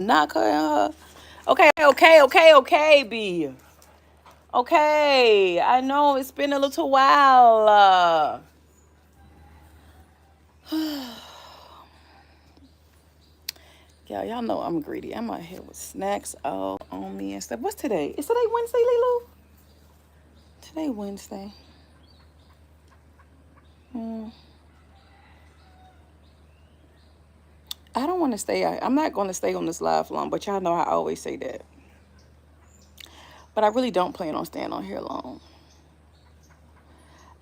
knock her in her. Okay, B. Okay, I know it's been a little while. Yeah, y'all know I'm greedy. I'm out here with snacks all on me and stuff. What's today? Is today Wednesday, Lilo? Today Wednesday. Hmm. I don't want to stay. I'm not going to stay on this live long, but y'all know I always say that. But I really don't plan on staying on here long.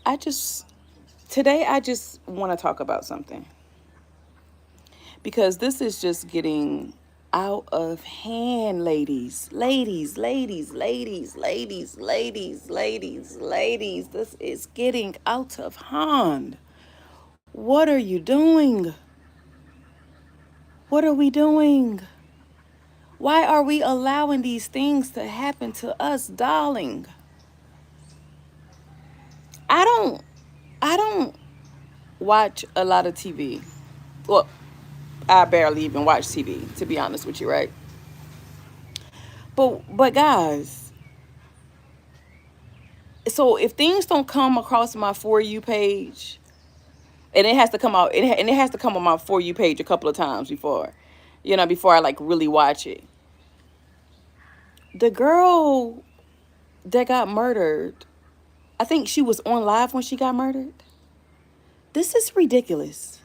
I just today I just want to talk about something because this is just getting out of hand, ladies. Ladies. This is getting out of hand. What are you doing? What are we doing? Why are we allowing these things to happen to us, darling? I don't I don't watch a lot of TV. Well, I barely even watch TV, to be honest with you, right? But guys, so if things don't come across my For You page, and it has to come out, and it has to come on my For You page a couple of times before, before I like really watch it. The girl that got murdered, I think she was on live when she got murdered. This is ridiculous.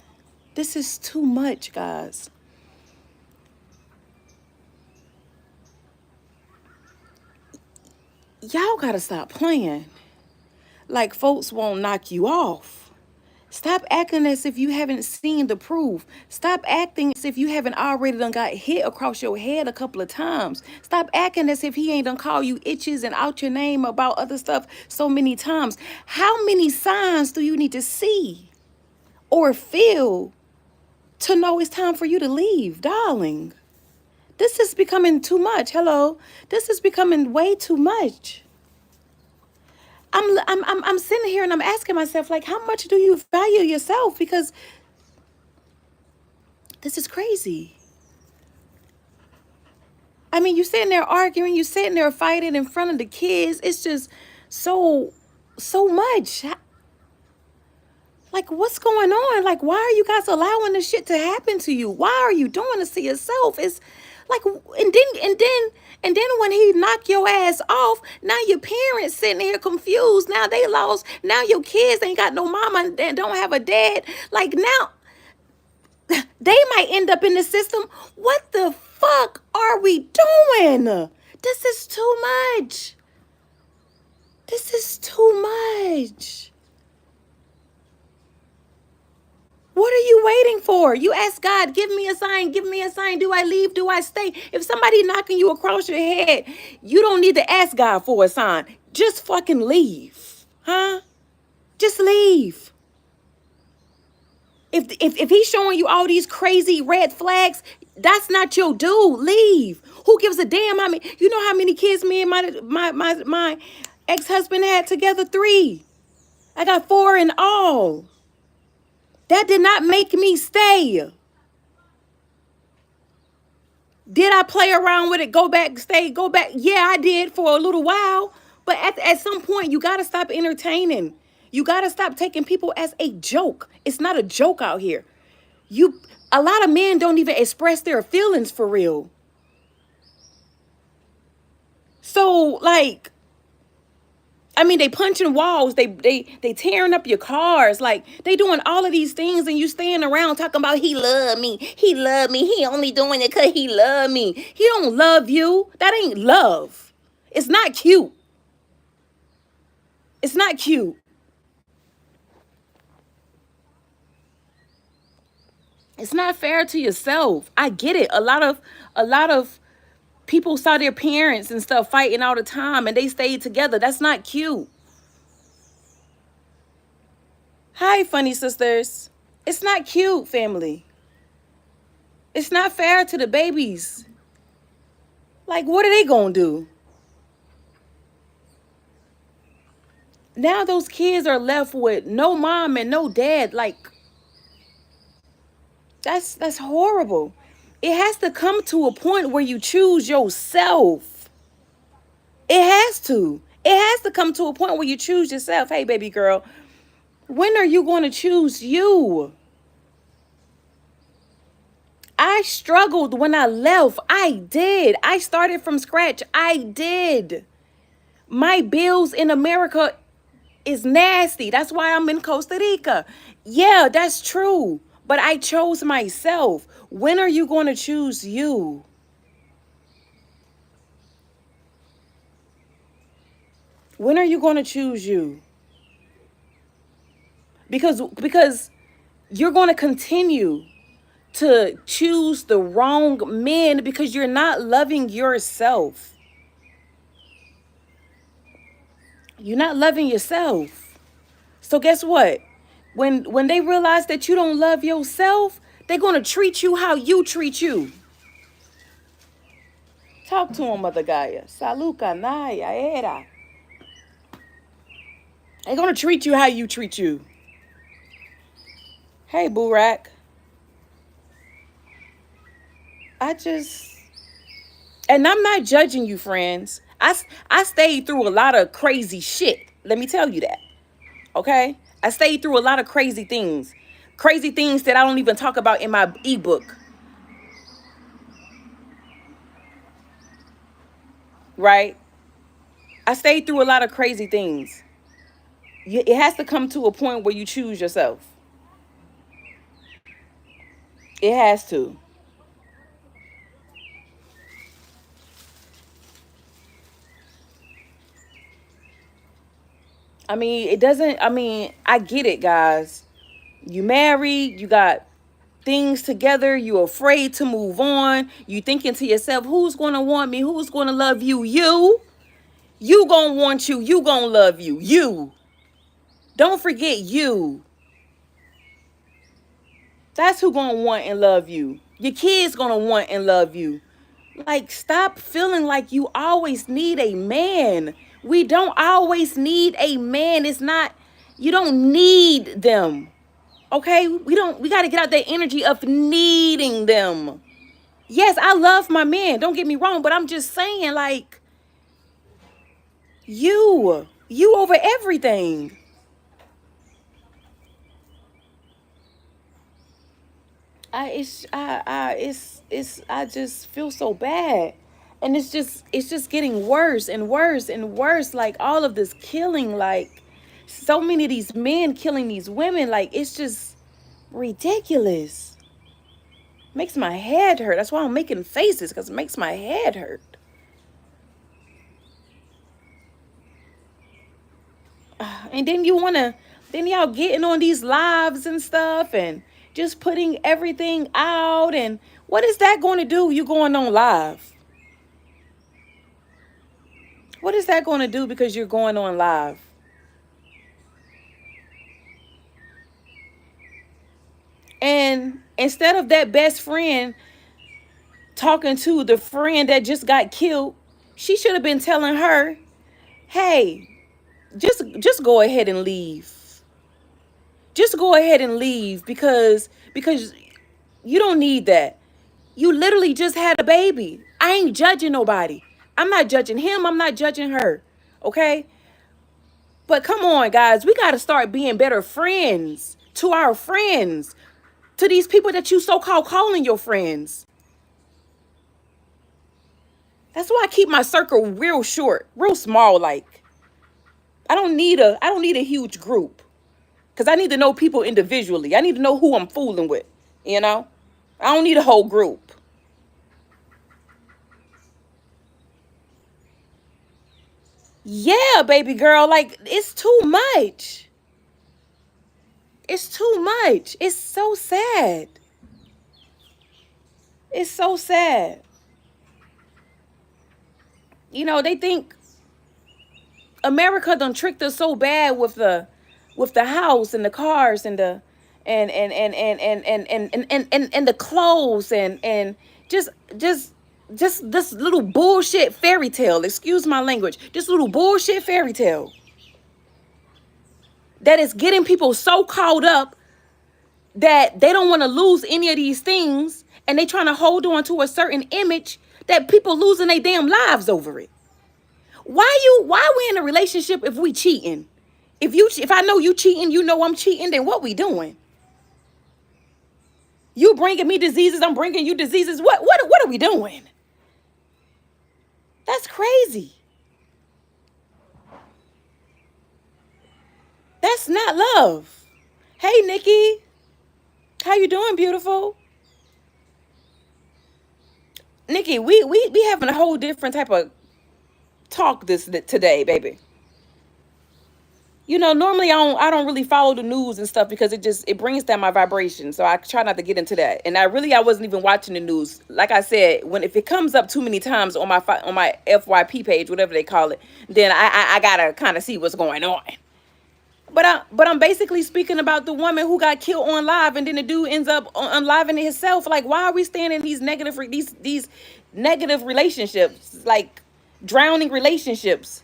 This is too much, guys. Y'all gotta stop playing. Like folks won't knock you off. Stop acting as if you haven't seen the proof. Stop acting as if you haven't already done got hit across your head a couple of times. Stop acting as if he ain't done call you itches and out your name about other stuff so many times. How many signs do you need to see or feel to know it's time for you to leave, darling? This is becoming too much. Hello. This is becoming way too much. I'm sitting here and I'm asking myself, like, how much do you value yourself? Because this is crazy. I mean, you sitting there arguing, you sitting there fighting in front of the kids. It's just so much. Like, what's going on? Like, why are you guys allowing this shit to happen to you? Why are you doing this to yourself? It's like, and then when he knock your ass off, now your parents sitting here confused. Now they lost. Now your kids ain't got no mama and don't have a dad. Like now, they might end up in the system. What the fuck are we doing? This is too much. This is too much. What are you waiting for? You ask God, give me a sign, give me a sign. Do I leave? Do I stay? If somebody knocking you across your head, you don't need to ask God for a sign. Just fucking leave. Huh? Just leave. If he's showing you all these crazy red flags, that's not your dude. Leave. Who gives a damn? I mean, you know how many kids me and my ex-husband had together? 3. I got 4 in all. That did not make me stay. Did I play around with it? Go back, stay, go back. Yeah, I did for a little while. But at some point, you got to stop entertaining. You got to stop taking people as a joke. It's not a joke out here. You, a lot of men don't even express their feelings for real. So like, I mean, they punching walls, they tearing up your cars, like they doing all of these things, and you staying around talking about he love me, he only doing it cause he love me. He don't love you. That ain't love. It's not cute. It's not cute. It's not fair to yourself. I get it. A lot of people saw their parents and stuff fighting all the time and they stayed together. That's not cute. Hi, funny sisters. It's not cute, family. It's not fair to the babies. Like, what are they gonna do? Now those kids are left with no mom and no dad. Like, that's horrible. It has to come to a point where you choose yourself. It has to. It has to come to a point where you choose yourself. Hey, baby girl, when are you going to choose you? I struggled when I left. I did. I started from scratch. I did. My bills in America is nasty. That's why I'm in Costa Rica. Yeah, that's true. But I chose myself. When are you going to choose you? When are you going to choose you? Because you're going to continue to choose the wrong men because you're not loving yourself. You're not loving yourself. So guess what? When they realize that you don't love yourself, they're going to treat you how you treat you. Talk to him, Mother Gaia. Saluka Naya Era. They're going to treat you how you treat you. Hey, Burak. I just... And I'm not judging you, friends. I stayed through a lot of crazy shit. Let me tell you that. Okay? I stayed through a lot of crazy things. Crazy things that I don't even talk about in my ebook. Right? I stayed through a lot of crazy things. It has to come to a point where you choose yourself. It has to. I mean, it doesn't, I mean, I get it, guys. You married, you got things together, you're afraid to move on. You thinking to yourself, who's going to want me? Who's going to love you? You. You going to want you. You going to love you. You. Don't forget you. That's who going to want and love you. Your kids going to want and love you. Like, stop feeling like you always need a man. We don't always need a man. It's not, you don't need them. Okay? We got to get out that energy of needing them. Yes, I love my man. Don't get me wrong, but I'm just saying, like, you over everything. I just feel so bad. And it's just getting worse and worse and worse. Like, all of this killing, like, so many of these men killing these women, like, it's just ridiculous. Makes my head hurt. That's why I'm making faces, because it makes my head hurt. And then then y'all getting on these lives and stuff and just putting everything out. And what is that going to do? You going on live? What is that going to do because you're going on live? And instead of that best friend talking to the friend that just got killed, she should have been telling her, hey, just go ahead and leave. Just go ahead and leave because you don't need that. You literally just had a baby. I ain't judging nobody. I'm not judging him. I'm not judging her. Okay? But come on, guys. We got to start being better friends to our friends, to these people that you so-called calling your friends. That's why I keep my circle real short, real small. Like, I don't need a huge group, because I need to know people individually. I need to know who I'm fooling with, you know? I don't need a whole group. Yeah, baby girl, like, it's too much. It's too much. It's so sad. It's so sad. They think America done tricked us so bad with the house and the cars and the and the clothes and just just just this little bullshit fairy tale. Excuse my language. This little bullshit fairy tale that is getting people so caught up that they don't want to lose any of these things, And they trying to hold on to a certain image that people losing their damn lives over it. Why we in a relationship if we cheating? If I know you cheating, you know I'm cheating, then what we doing? You bringing me diseases, I'm bringing you diseases. What are we doing? That's crazy. That's not love. Hey, Nikki. How you doing, beautiful? Nikki, we having a whole different type of talk this today, baby. Normally I don't really follow the news and stuff because it brings down my vibration. So I try not to get into that. And I wasn't even watching the news. Like I said, if it comes up too many times on my FYP page, whatever they call it, then I gotta kind of see what's going on. But I'm basically speaking about the woman who got killed on live, and then the dude ends up unliving himself. Like, why are we staying in these negative relationships, like drowning relationships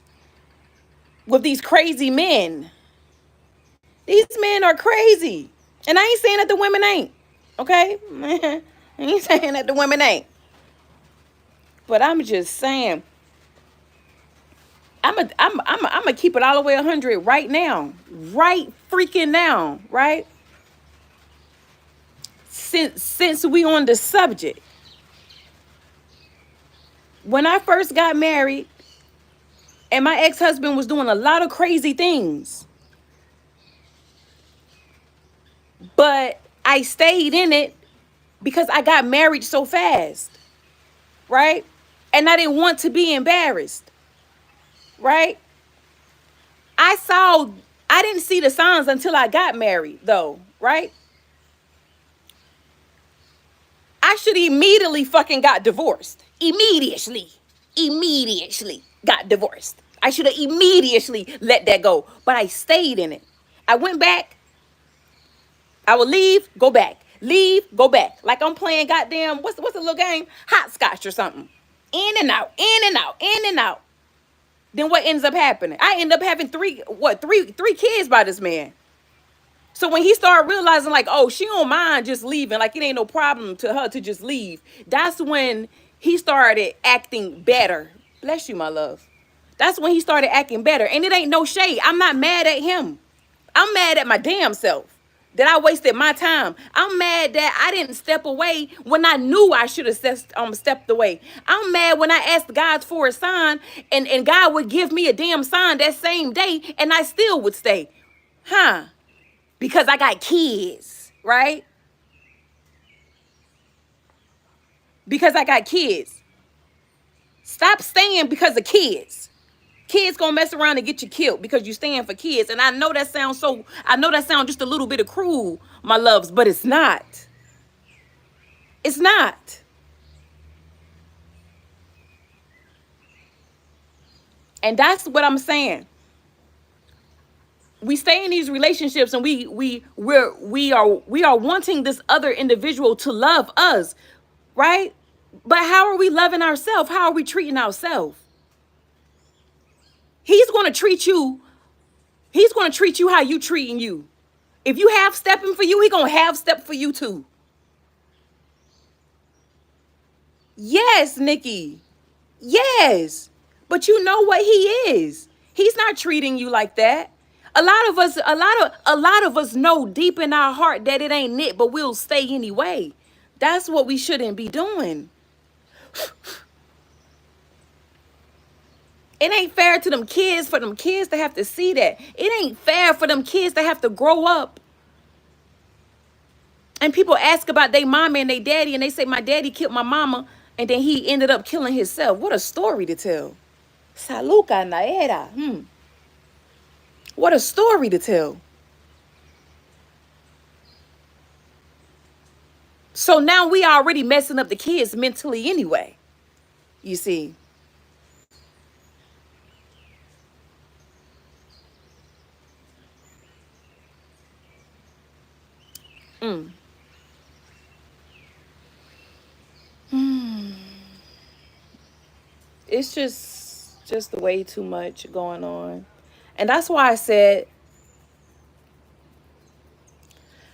with these crazy men? These men are crazy, and I ain't saying that the women ain't. Okay, I ain't saying that the women ain't, but I'm just saying. I'm a keep it all the way 100 right now, right freaking now, right? Since we on the subject, when I first got married, and my ex-husband was doing a lot of crazy things, but I stayed in it because I got married so fast, right? And I didn't want to be embarrassed, right? I didn't see the signs until I got married, though, right? I should immediately fucking got divorced. Immediately got divorced. I should have immediately let that go. But I stayed in it. I went back. I would leave, go back. Leave, go back. Like I'm playing goddamn, what's the little game? Hopscotch or something. In and out, in and out, in and out. Then what ends up happening? I end up having three kids by this man. So when he started realizing, like, oh, she don't mind just leaving, like it ain't no problem to her to just leave, that's when he started acting better. Bless you, my love. That's when he started acting better. And it ain't no shade. I'm not mad at him. I'm mad at my damn self that I wasted my time. I'm mad that I didn't step away when I knew I should have stepped away. I'm mad when I asked God for a sign and God would give me a damn sign that same day and I still would stay. Huh? Because I got kids, right? Because I got kids. Stop staying because of kids. Kids gonna mess around and get you killed because you stand for kids. And I know that sounds just a little bit of cruel, my loves, but it's not. It's not. And that's what I'm saying. We stay in these relationships and we are wanting this other individual to love us, right? But how are we loving ourselves? How are we treating ourselves? He's going to treat you. He's going to treat you how you treating you. If you half stepping for you, he going to half step for you too. Yes, Nikki. Yes. But you know what he is. He's not treating you like that. A lot of us know deep in our heart that it ain't it, but we'll stay anyway. That's what we shouldn't be doing. It ain't fair to them kids for them kids to have to see that. It ain't fair for them kids to have to grow up. And people ask about their mama and their daddy, and they say, my daddy killed my mama, and then he ended up killing himself. What a story to tell. Saluka naera. What a story to tell. So now we already messing up the kids mentally anyway. You see. It's just way too much going on. And that's why I said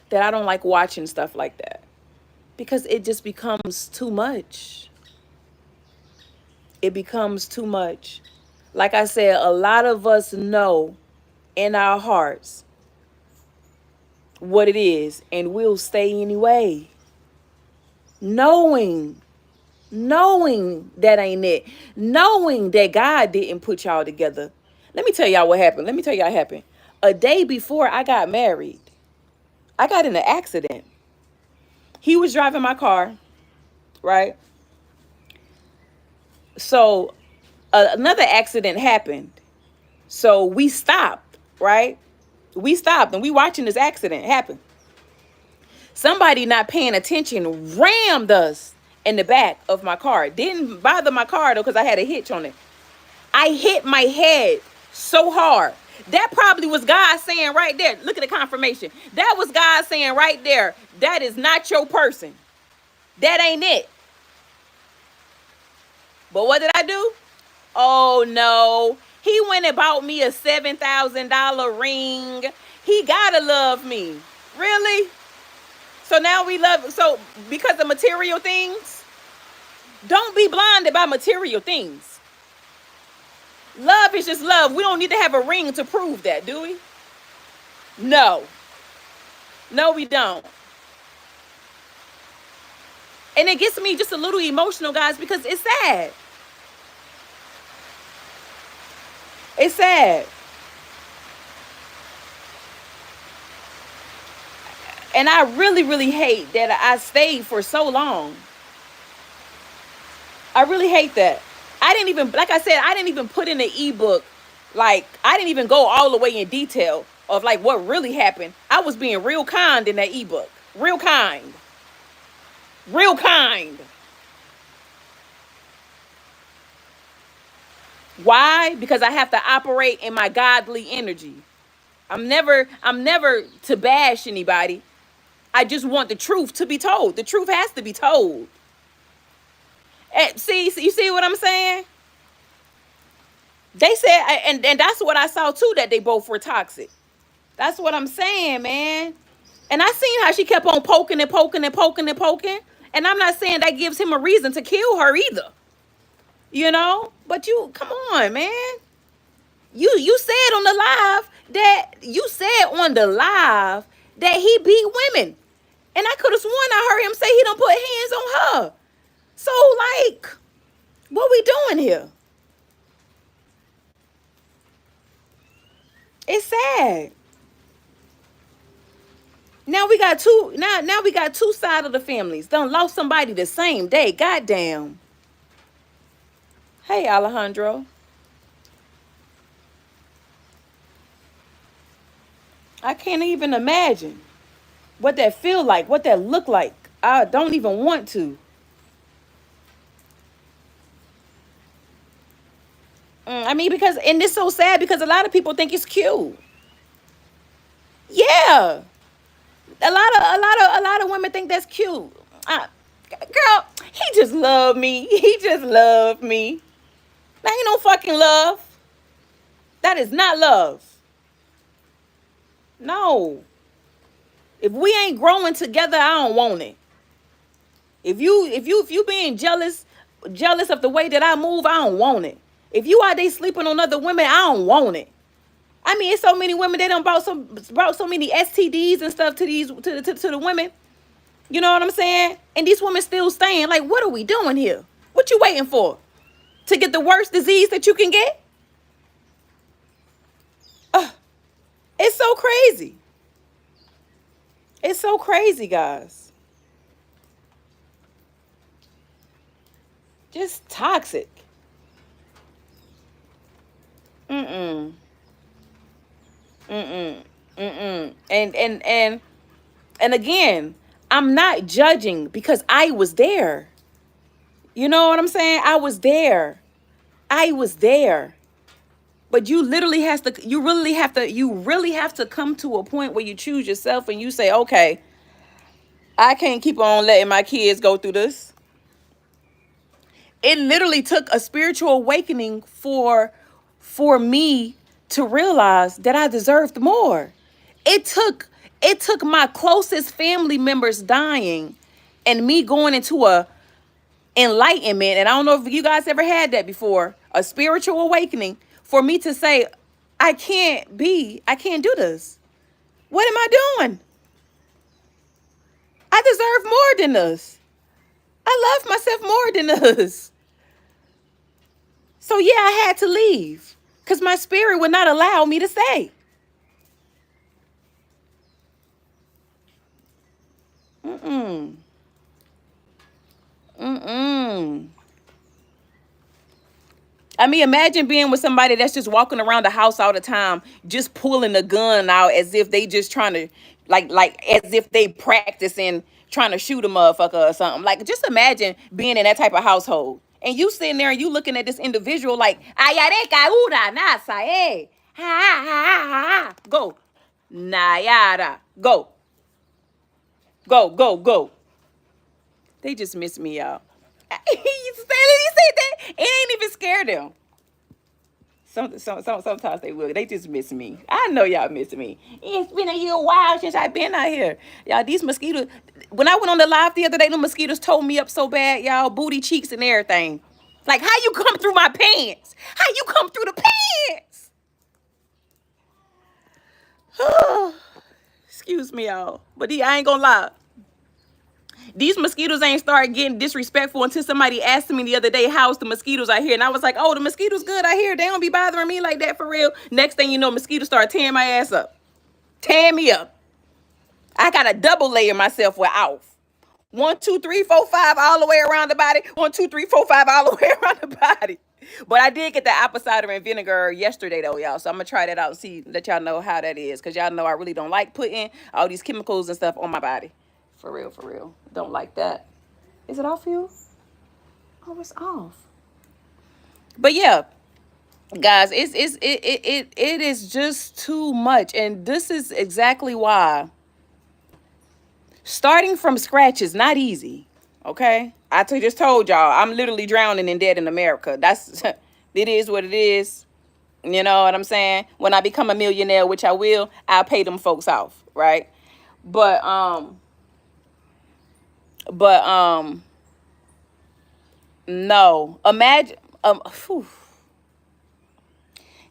that I don't like watching stuff like that. Because it just becomes too much. It becomes too much. Like I said, a lot of us know in our hearts what it is, and we'll stay anyway. Knowing, knowing that ain't it. Knowing that God didn't put y'all together. Let me tell y'all what happened. Let me tell y'all what happened. A day before I got married, I got in an accident. He was driving my car, right? So another accident happened. So we stopped, right? We stopped and we watching this accident happen. Somebody not paying attention rammed us in the back of my car. Didn't bother my car though because I had a hitch on it. I hit my head so hard. That probably was God saying right there. Look at the confirmation. That was God saying right there. That is not your person. That ain't it. But what did I do? Oh no. He went and bought me a $7,000 ring. He gotta love me. Really? So now we love, so because of material things, don't be blinded by material things. Love is just love. We don't need to have a ring to prove that, do we? No. No, we don't. And it gets me just a little emotional, guys, because it's sad. It's sad. And I really, really hate that I stayed for so long. I really hate that. I didn't even, like I said, I didn't even put in the ebook. Like, I didn't even go all the way in detail of like what really happened. I was being real kind in that ebook. Real kind. Real kind. Why? Because I have to operate in my godly energy. I'm never to bash anybody. I just want the truth to be told. The truth has to be told. And see, you see what I'm saying? They said, and that's what I saw too, that they both were toxic. That's what I'm saying, man. And I seen how she kept on poking and poking and poking and poking. And I'm not saying that gives him a reason to kill her either. You know? But you, come on, man. You said on the live that he beat women. And I could have sworn I heard him say he don't put hands on her. So, like, what we doing here? It's sad. Now we got two sides of the families. Done lost somebody the same day. Goddamn. Hey, Alejandro. I can't even imagine what that feel like, what that look like. I don't even want to. I mean, because, and it's so sad because a lot of people think it's cute. Yeah, a lot of women think that's cute. Girl, he just loved me. He just loved me. That ain't no fucking love. That is not love. No. If we ain't growing together, I don't want it. If you being jealous of the way that I move, I don't want it. If you out there sleeping on other women, I don't want it. I mean, it's so many women, they done brought so many STDs and stuff to the women. You know what I'm saying? And these women still staying. Like, what are we doing here? What you waiting for? To get the worst disease that you can get? It's so crazy. It's so crazy, guys. Just toxic. Mm-mm. Mm-mm. Mm-mm. And again, I'm not judging because I was there. You know what I'm saying? I was there. I was there. But you really have to come to a point where you choose yourself and you say, okay, I can't keep on letting my kids go through this. It literally took a spiritual awakening for me to realize that I deserved more. It took my closest family members dying And me going into a enlightenment, and I don't know if you guys ever had that before, a spiritual awakening, for me to say, I can't do this. What am I doing? I deserve more than this. I love myself more than this. So yeah, I had to leave because my spirit would not allow me to stay. Mm-mm. Mm-mm. I mean, imagine being with somebody that's just walking around the house all the time, just pulling the gun out as if they just trying to, like as if they practicing trying to shoot a motherfucker or something. Like, just imagine being in that type of household. And you sitting there and you looking at this individual like, ayareka ura nasa, eh. Ha, ha, ha, ha, ha. Go. Nayara. Go. Go, go, go. They just miss me, y'all. He said that. It ain't even scared them. Sometimes they will. They just miss me. I know y'all miss me. It's been a year while since I've been out here. Y'all, these mosquitoes. When I went on the live the other day, the mosquitoes tore me up so bad, y'all. Booty cheeks and everything. Like, how you come through my pants? How you come through the pants? Excuse me, y'all. But I ain't gonna lie. These mosquitoes ain't started getting disrespectful until somebody asked me the other day, how's the mosquitoes out here? And I was like, oh, the mosquitoes good out here. They don't be bothering me like that for real. Next thing you know, mosquitoes start tearing my ass up. Tearing me up. I got to double layer myself with Alf. 1, 2, 3, 4, 5 all the way around the body. 1, 2, 3, 4, 5 all the way around the body. But I did get the apple cider and vinegar yesterday though, y'all. So I'm going to try that out and see, let y'all know how that is. Because y'all know I really don't like putting all these chemicals and stuff on my body. For real, for real. Don't like that. Is it off for you? Oh, it's off. But yeah, guys, it is just too much. And this is exactly why starting from scratch is not easy. Okay? Just told y'all, I'm literally drowning in debt in America. That's it is what it is. You know what I'm saying? When I become a millionaire, which I will, I'll pay them folks off, right? But no. Imagine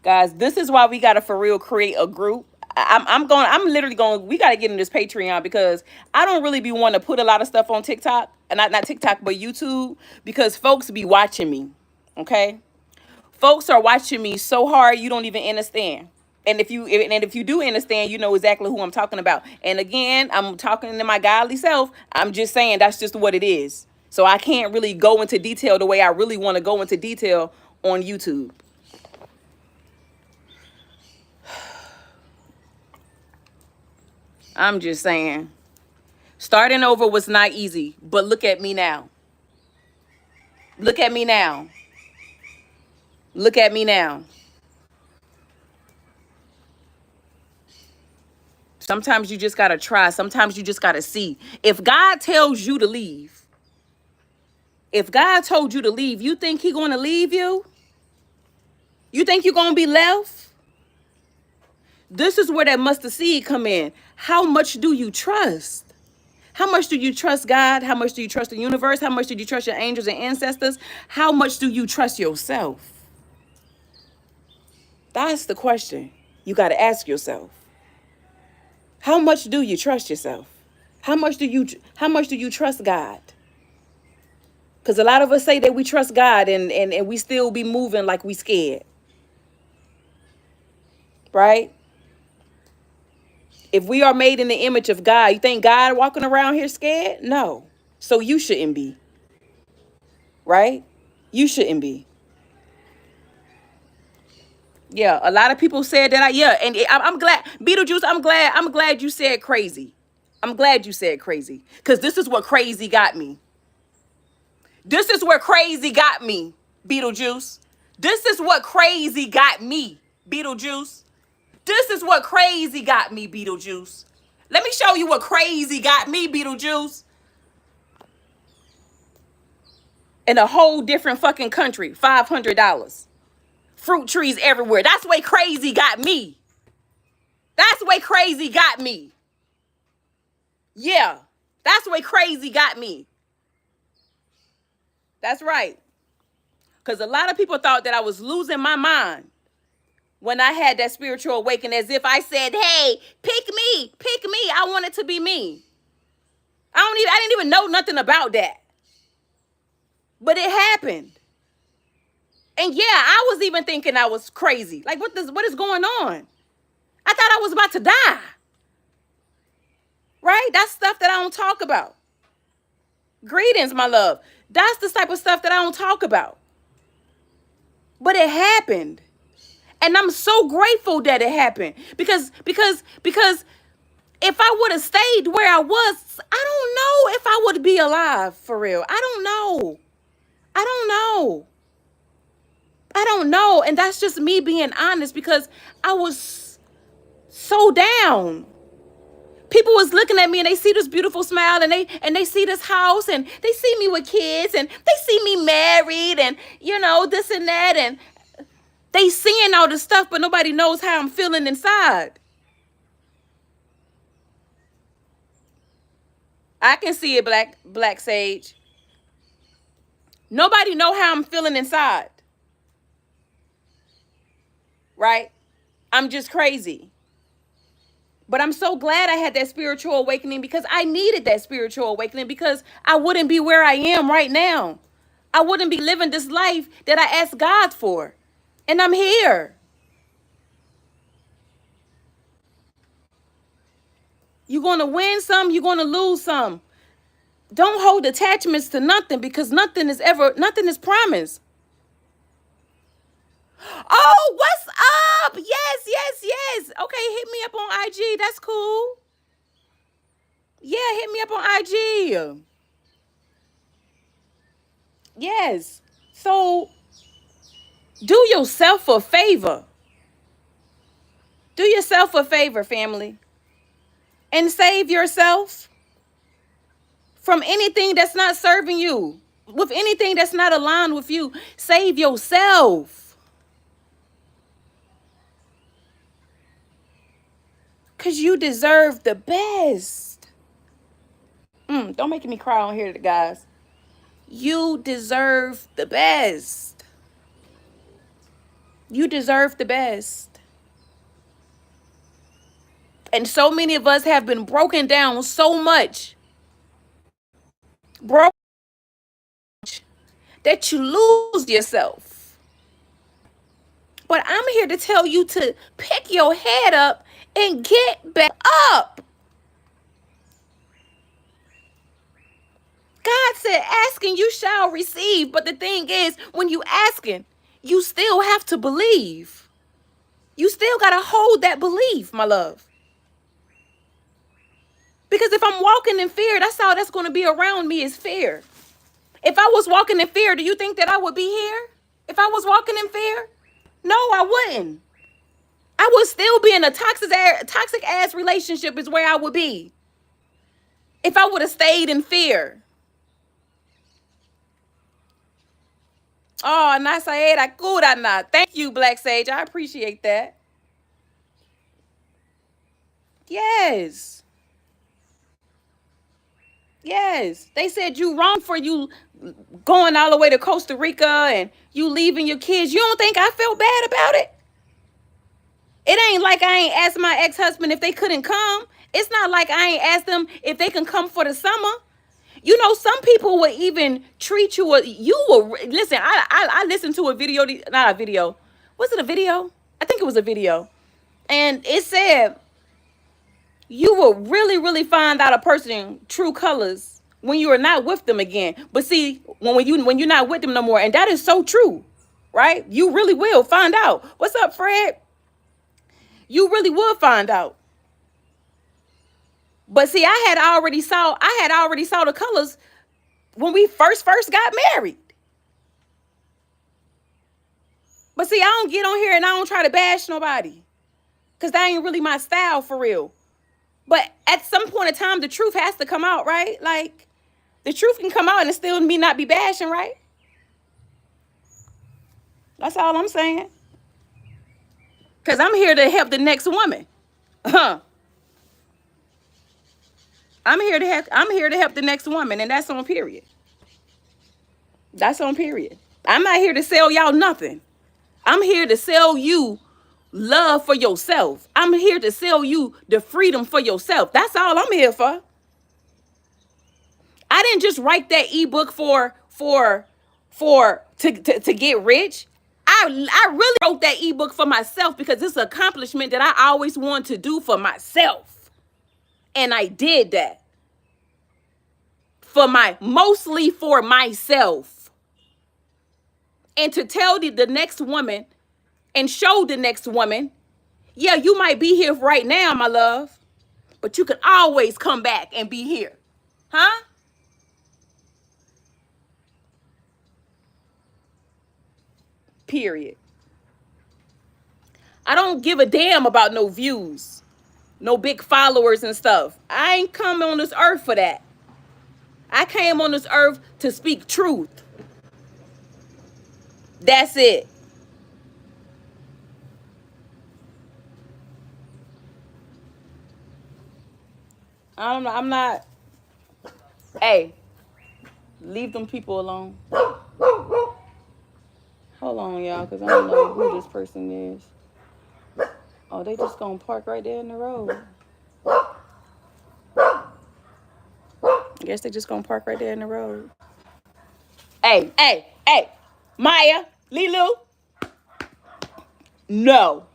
guys, this is why we gotta for real create a group. I'm literally going, we gotta get in this Patreon because I don't really be wanting to put a lot of stuff on TikTok. And not TikTok, but YouTube, because folks be watching me. Okay? Folks are watching me so hard you don't even understand. And if you do understand, you know exactly who I'm talking about. And again, I'm talking to my godly self. I'm just saying that's just what it is. So I can't really go into detail the way I really want to go into detail on YouTube. I'm just saying. Starting over was not easy, but look at me now. Look at me now. Look at me now. Sometimes you just got to try. Sometimes you just got to see. If God tells you to leave, if God told you to leave, you think He going to leave you? You think you're going to be left? This is where that mustard seed come in. How much do you trust? How much do you trust God? How much do you trust the universe? How much do you trust your angels and ancestors? How much do you trust yourself? That's the question you got to ask yourself. How much do you trust yourself? How much do you trust God? Because a lot of us say that we trust God and we still be moving like we scared. Right? If we are made in the image of God, you think God walking around here scared? No. So you shouldn't be. Right? You shouldn't be. Yeah, a lot of people said that. I'm glad, Beetlejuice. I'm glad you said crazy. I'm glad you said crazy, because this is what crazy got me. This is where crazy got me, Beetlejuice. This is what crazy got me, Beetlejuice. This is what crazy got me, Beetlejuice. Let me show you what crazy got me, Beetlejuice. In a whole different fucking country, $500. Fruit trees everywhere. That's where crazy got me. That's where crazy got me. Yeah. That's what crazy got me. That's right. Because a lot of people thought that I was losing my mind when I had that spiritual awakening, as if I said, hey, pick me. I want it to be me. I didn't even know nothing about that. But it happened. And yeah, I was even thinking I was crazy. Like, what is going on? I thought I was about to die. Right? That's stuff that I don't talk about. Greetings, my love. That's the type of stuff that I don't talk about. But it happened. And I'm so grateful that it happened. Because if I would have stayed where I was, I don't know if I would be alive for real. I don't know. I don't know. And that's just me being honest, because I was so down. People was looking at me and they see this beautiful smile, and they see this house, and they see me with kids, and they see me married, and this and that, and they seeing all this stuff, but nobody knows how I'm feeling inside. I can see it, black sage. Nobody know how I'm feeling inside. Right? I'm just crazy. But I'm so glad I had that spiritual awakening, because I needed that spiritual awakening, because I wouldn't be where I am right now. I wouldn't be living this life that I asked God for. And I'm here. You're going to win some, you're going to lose some. Don't hold attachments to nothing, because nothing is promised. Oh, what's up? Yes. Okay, hit me up on IG. That's cool. Yeah, hit me up on IG. Yes. So do yourself a favor. Do yourself a favor, family. And save yourself from anything that's not serving you. With anything that's not aligned with you. Save yourself. Because you deserve the best. Don't make me cry on here, guys. You deserve the best. You deserve the best. And so many of us have been broken down so much. Broken that you lose yourself. But I'm here to tell you to pick your head up and get back up. God said, asking you shall receive. But the thing is, when you asking, you still have to believe. You still got to hold that belief, my love. Because if I'm walking in fear, that's all that's going to be around me is fear. If I was walking in fear, do you think that I would be here? If I was walking in fear? No, I wouldn't. I would still be in a toxic ass relationship is where I would be. If I would have stayed in fear. Oh, nasaeda kurana. Thank you, Black Sage. I appreciate that. Yes. Yes. They said you wrong for you going all the way to Costa Rica and you leaving your kids. You don't think I felt bad about it? It ain't like I ain't asked my ex-husband if they couldn't come. It's not like I ain't asked them if they can come for the summer. You know, some people will even treat you. Listen, I listened to a video, not a video. Was it a video? I think it was a video. And it said, you will really, really find out a person's true colors when you are not with them again. But see, when you're not with them no more, and that is so true, right? You really will find out. What's up, Fred? You really will find out. But see, I had already saw the colors when we first got married. But see, I don't get on here and I don't try to bash nobody, because that ain't really my style for real. But at some point in time, the truth has to come out, right? Like, the truth can come out and still me not be bashing, right? That's all I'm saying. Because I'm here to help the next woman. I'm here to help the next woman, and that's on period. That's on period. I'm not here to sell y'all nothing. I'm here to sell you love for yourself. I'm here to sell you the freedom for yourself. That's all I'm here for. I didn't just write that ebook to get rich. I really wrote that ebook for myself because it's an accomplishment that I always wanted to do for myself. And I did that. Mostly for myself. And to tell the next woman and show the next woman, yeah, you might be here right now, my love, but you can always come back and be here. Huh? Period. I don't give a damn about no views, no big followers and stuff. I ain't come on this earth for that. I came on this earth to speak truth. That's it. I don't know. I'm not. Hey, leave them people alone. Hold on, y'all, because I don't know who this person is. Oh, they just gonna park right there in the road. I guess they just gonna park right there in the road. Hey, Maya, Lilu. No.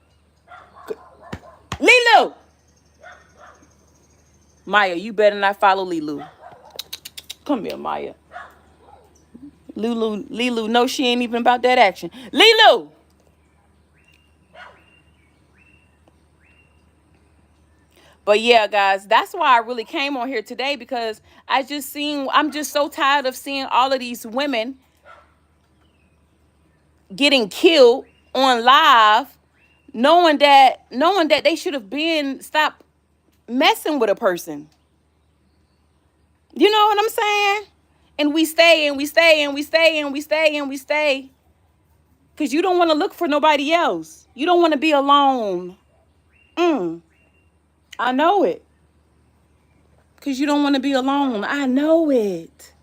Lilu. Maya, you better not follow Lilu. Come here, Maya. Lilu, no, she ain't even about that action. Lilu. But yeah, guys, that's why I really came on here today because I'm just so tired of seeing all of these women getting killed on live, knowing that they should have been stopped messing with a person. You know what I'm saying? And we stay and we stay and we stay and we stay and we stay. Because you don't want to look for nobody else. You don't want to be alone. I know it. Because you don't want to be alone. I know it.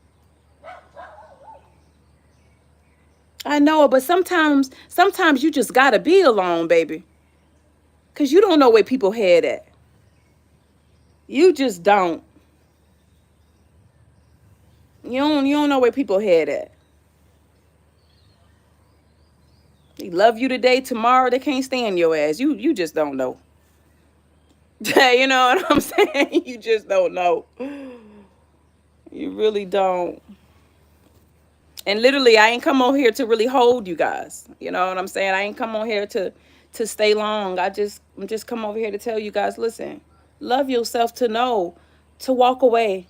I know it. But sometimes you just got to be alone, baby. Because you don't know where people head at. You just don't. You don't know where people head at. They love you today, tomorrow they can't stand your ass. You just don't know. You know what I'm saying? You just don't know. You really don't. And literally, I ain't come on here to really hold you guys. You know what I'm saying? I ain't come on here to stay long. I'm just come over here to tell you guys, listen, love yourself to know to walk away.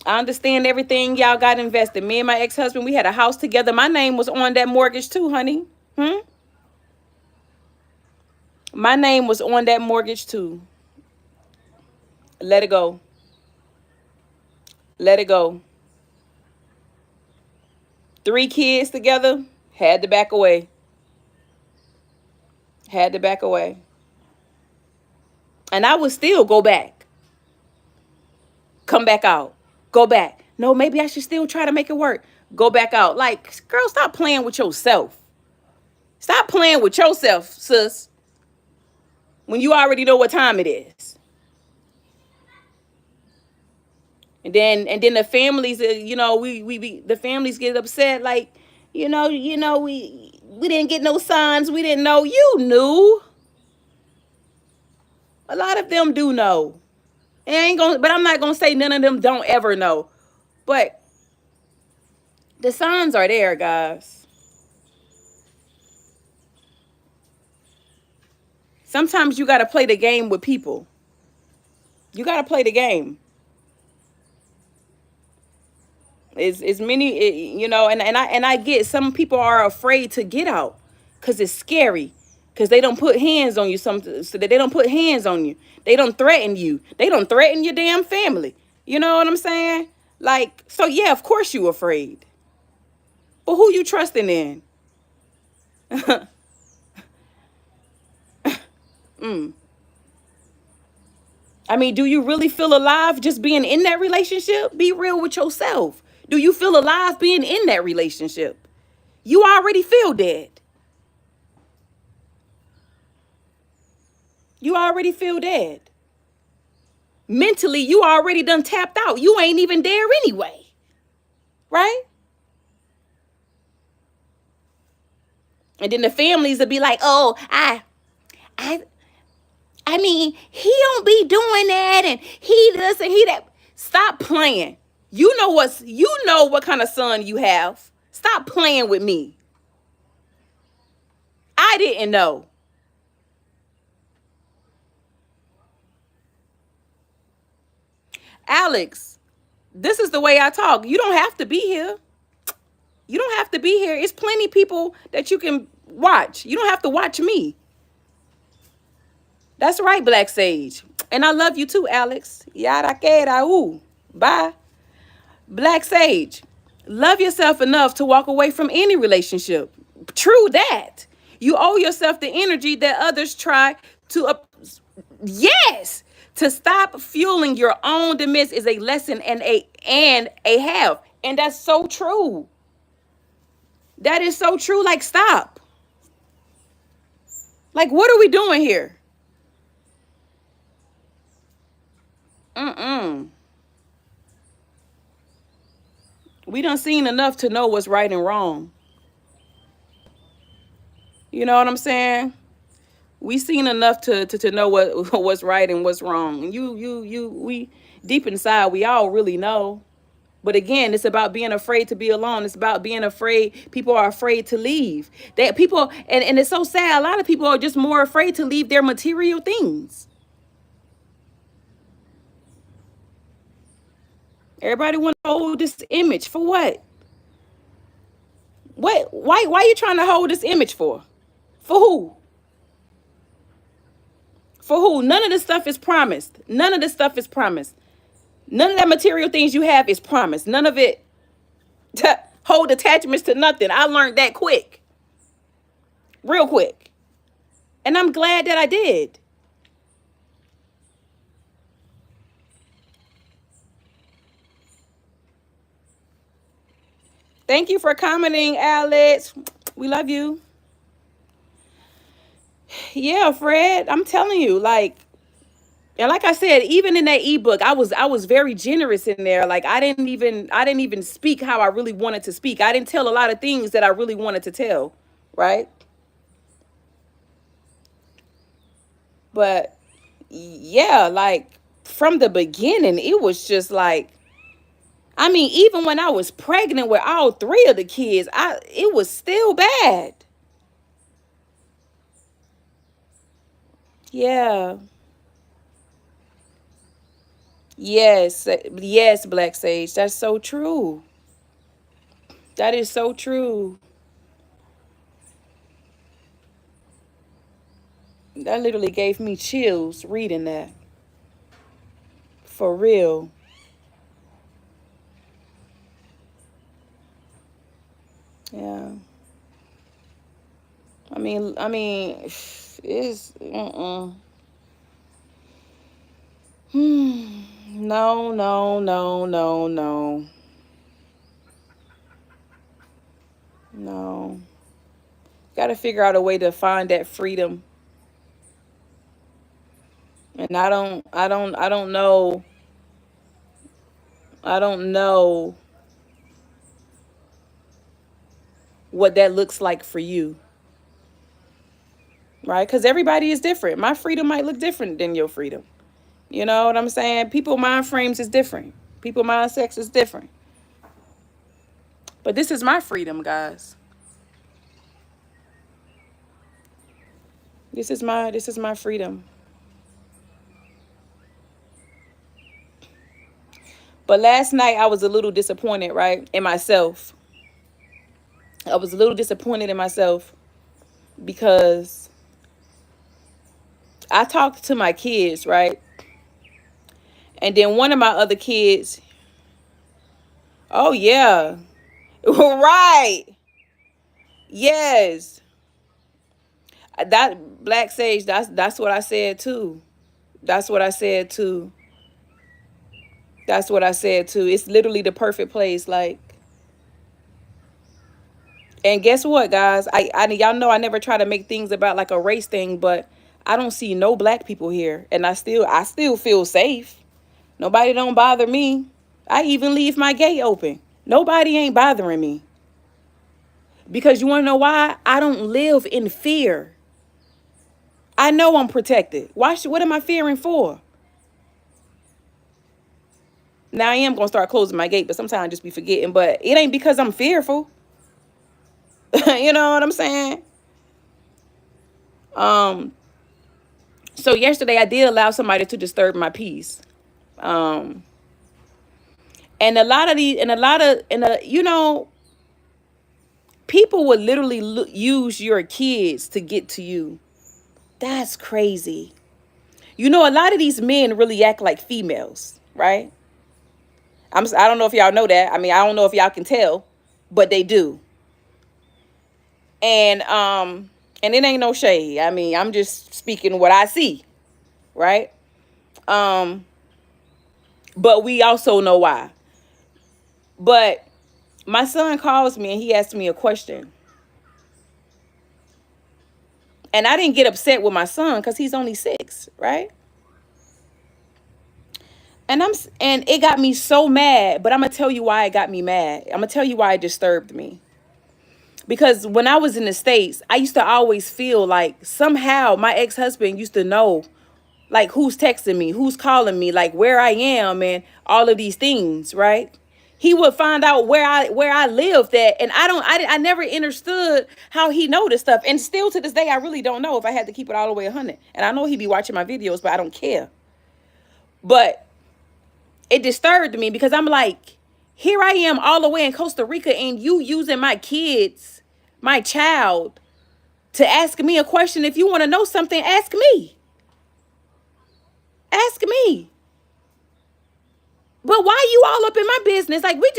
I understand everything y'all got invested. Me and my ex-husband, we had a house together. My name was on that mortgage too, honey. My name was on that mortgage too. Let it go. Let it go. 3 kids together, had to back away. Had to back away. And I would still go back. Come back out. Go back. No, maybe I should still try to make it work. Go back out. Like, girl, stop playing with yourself. Stop playing with yourself, sis. When you already know what time it is. And then the families, the families get upset like, we didn't get no signs. We didn't know. You knew. A lot of them do know. But I'm not gonna say none of them don't ever know. But the signs are there, guys. Sometimes you gotta play the game with people. You gotta play the game. It's many, and I get some people are afraid to get out because it's scary. Because they don't put hands on you. So that they don't put hands on you. They don't threaten you. They don't threaten your damn family. You know what I'm saying? Like, so yeah, of course you afraid. But who you trusting in? I mean, do you really feel alive just being in that relationship? Be real with yourself. Do you feel alive being in that relationship? You already feel dead. You already feel dead. Mentally, you already done tapped out. You ain't even there anyway. Right? And then the families will be like, oh, I I mean, he don't be doing that and he this and he that. Stop playing. You know what kind of son you have. Stop playing with me. I didn't know. Alex, this is the way I talk. You don't have to be here. You don't have to be here. It's plenty people that you can watch. You don't have to watch me. That's right, Black Sage. And I love you too, Alex. Yada queda. Ooh. Bye. Black Sage. Love yourself enough to walk away from any relationship. True that. You owe yourself the energy that others try to yes. To stop fueling your own demise is a lesson and a half. And that's so true. That is so true. Like, stop. Like, what are we doing here? Mm-mm. We done seen enough to know what's right and wrong. You know what I'm saying? We seen enough to know what's right and what's wrong. And we deep inside, we all really know. But again, it's about being afraid to be alone. It's about being afraid. People are afraid to leave. That people and it's so sad. A lot of people are just more afraid to leave their material things. Everybody want to hold this image for what? What? Why are you trying to hold this image for? For who? For who? None of this stuff is promised. None of this stuff is promised. None of that material things you have is promised. None of it hold attachments to nothing. I learned that quick. Real quick. And I'm glad that I did. Thank you for commenting, Alex. We love you. Yeah, Fred. I'm telling you, like, and like I said, even in that ebook, I was very generous in there. Like I didn't even speak how I really wanted to speak. I didn't tell a lot of things that I really wanted to tell, right? But yeah, like from the beginning, it was just like I mean, even when I was pregnant with all three of the kids, it was still bad. Yeah. Yes. Yes, Black Sage. That's so true. That is so true. That literally gave me chills reading that. For real. Yeah. I mean, it's no, no, no, no, no, no. Got to figure out a way to find that freedom. And I don't know. I don't know what that looks like for you, right? Because everybody is different. My freedom might look different than your freedom. You know what I'm saying? People mind frames is different. People mind sex is different. But this is my freedom, guys. This is my freedom. But last night I was a little disappointed, right, in myself. I was a little disappointed in myself because I talked to my kids, right? And then one of my other kids, oh yeah. Right. Yes. That Black Sage, that's what I said too. That's what I said too. That's what I said too. It's literally the perfect place. Like, and guess what, guys? I y'all know I never try to make things about like a race thing, but I don't see no black people here, and I still feel safe. Nobody don't bother me. I even leave my gate open. Nobody ain't bothering me because you want to know why? I don't live in fear. I know I'm protected. What am I fearing for? Now I am gonna start closing my gate, but sometimes I just be forgetting. But it ain't because I'm fearful. You know what I'm saying? Um. So yesterday I did allow somebody to disturb my peace. Um. And a lot of these, and a lot of, and you know, people would literally use your kids to get to you. That's crazy. You know, a lot of these men really act like females, right? I don't know if y'all know that. I mean, I don't know if y'all can tell, but they do. And it ain't no shade. I mean, I'm just speaking what I see, right? Um but we also know why. But my son calls me and he asked me a question. And I didn't get upset with my son cuz he's only 6, right? And it got me so mad, but I'm going to tell you why it got me mad. I'm going to tell you why it disturbed me. Because when I was in the States, I used to always feel like somehow my ex-husband used to know like who's texting me, who's calling me, like where I am and all of these things, right? He would find out where I lived at, and I never understood how he know this stuff. And still to this day I really don't know if I had to keep it all the way 100. And I know he be watching my videos, but I don't care. But it disturbed me because I'm like, here I am all the way in Costa Rica and you using my kids, my child, to ask me a question. If you want to know something, ask me. Ask me. But why you all up in my business? Like we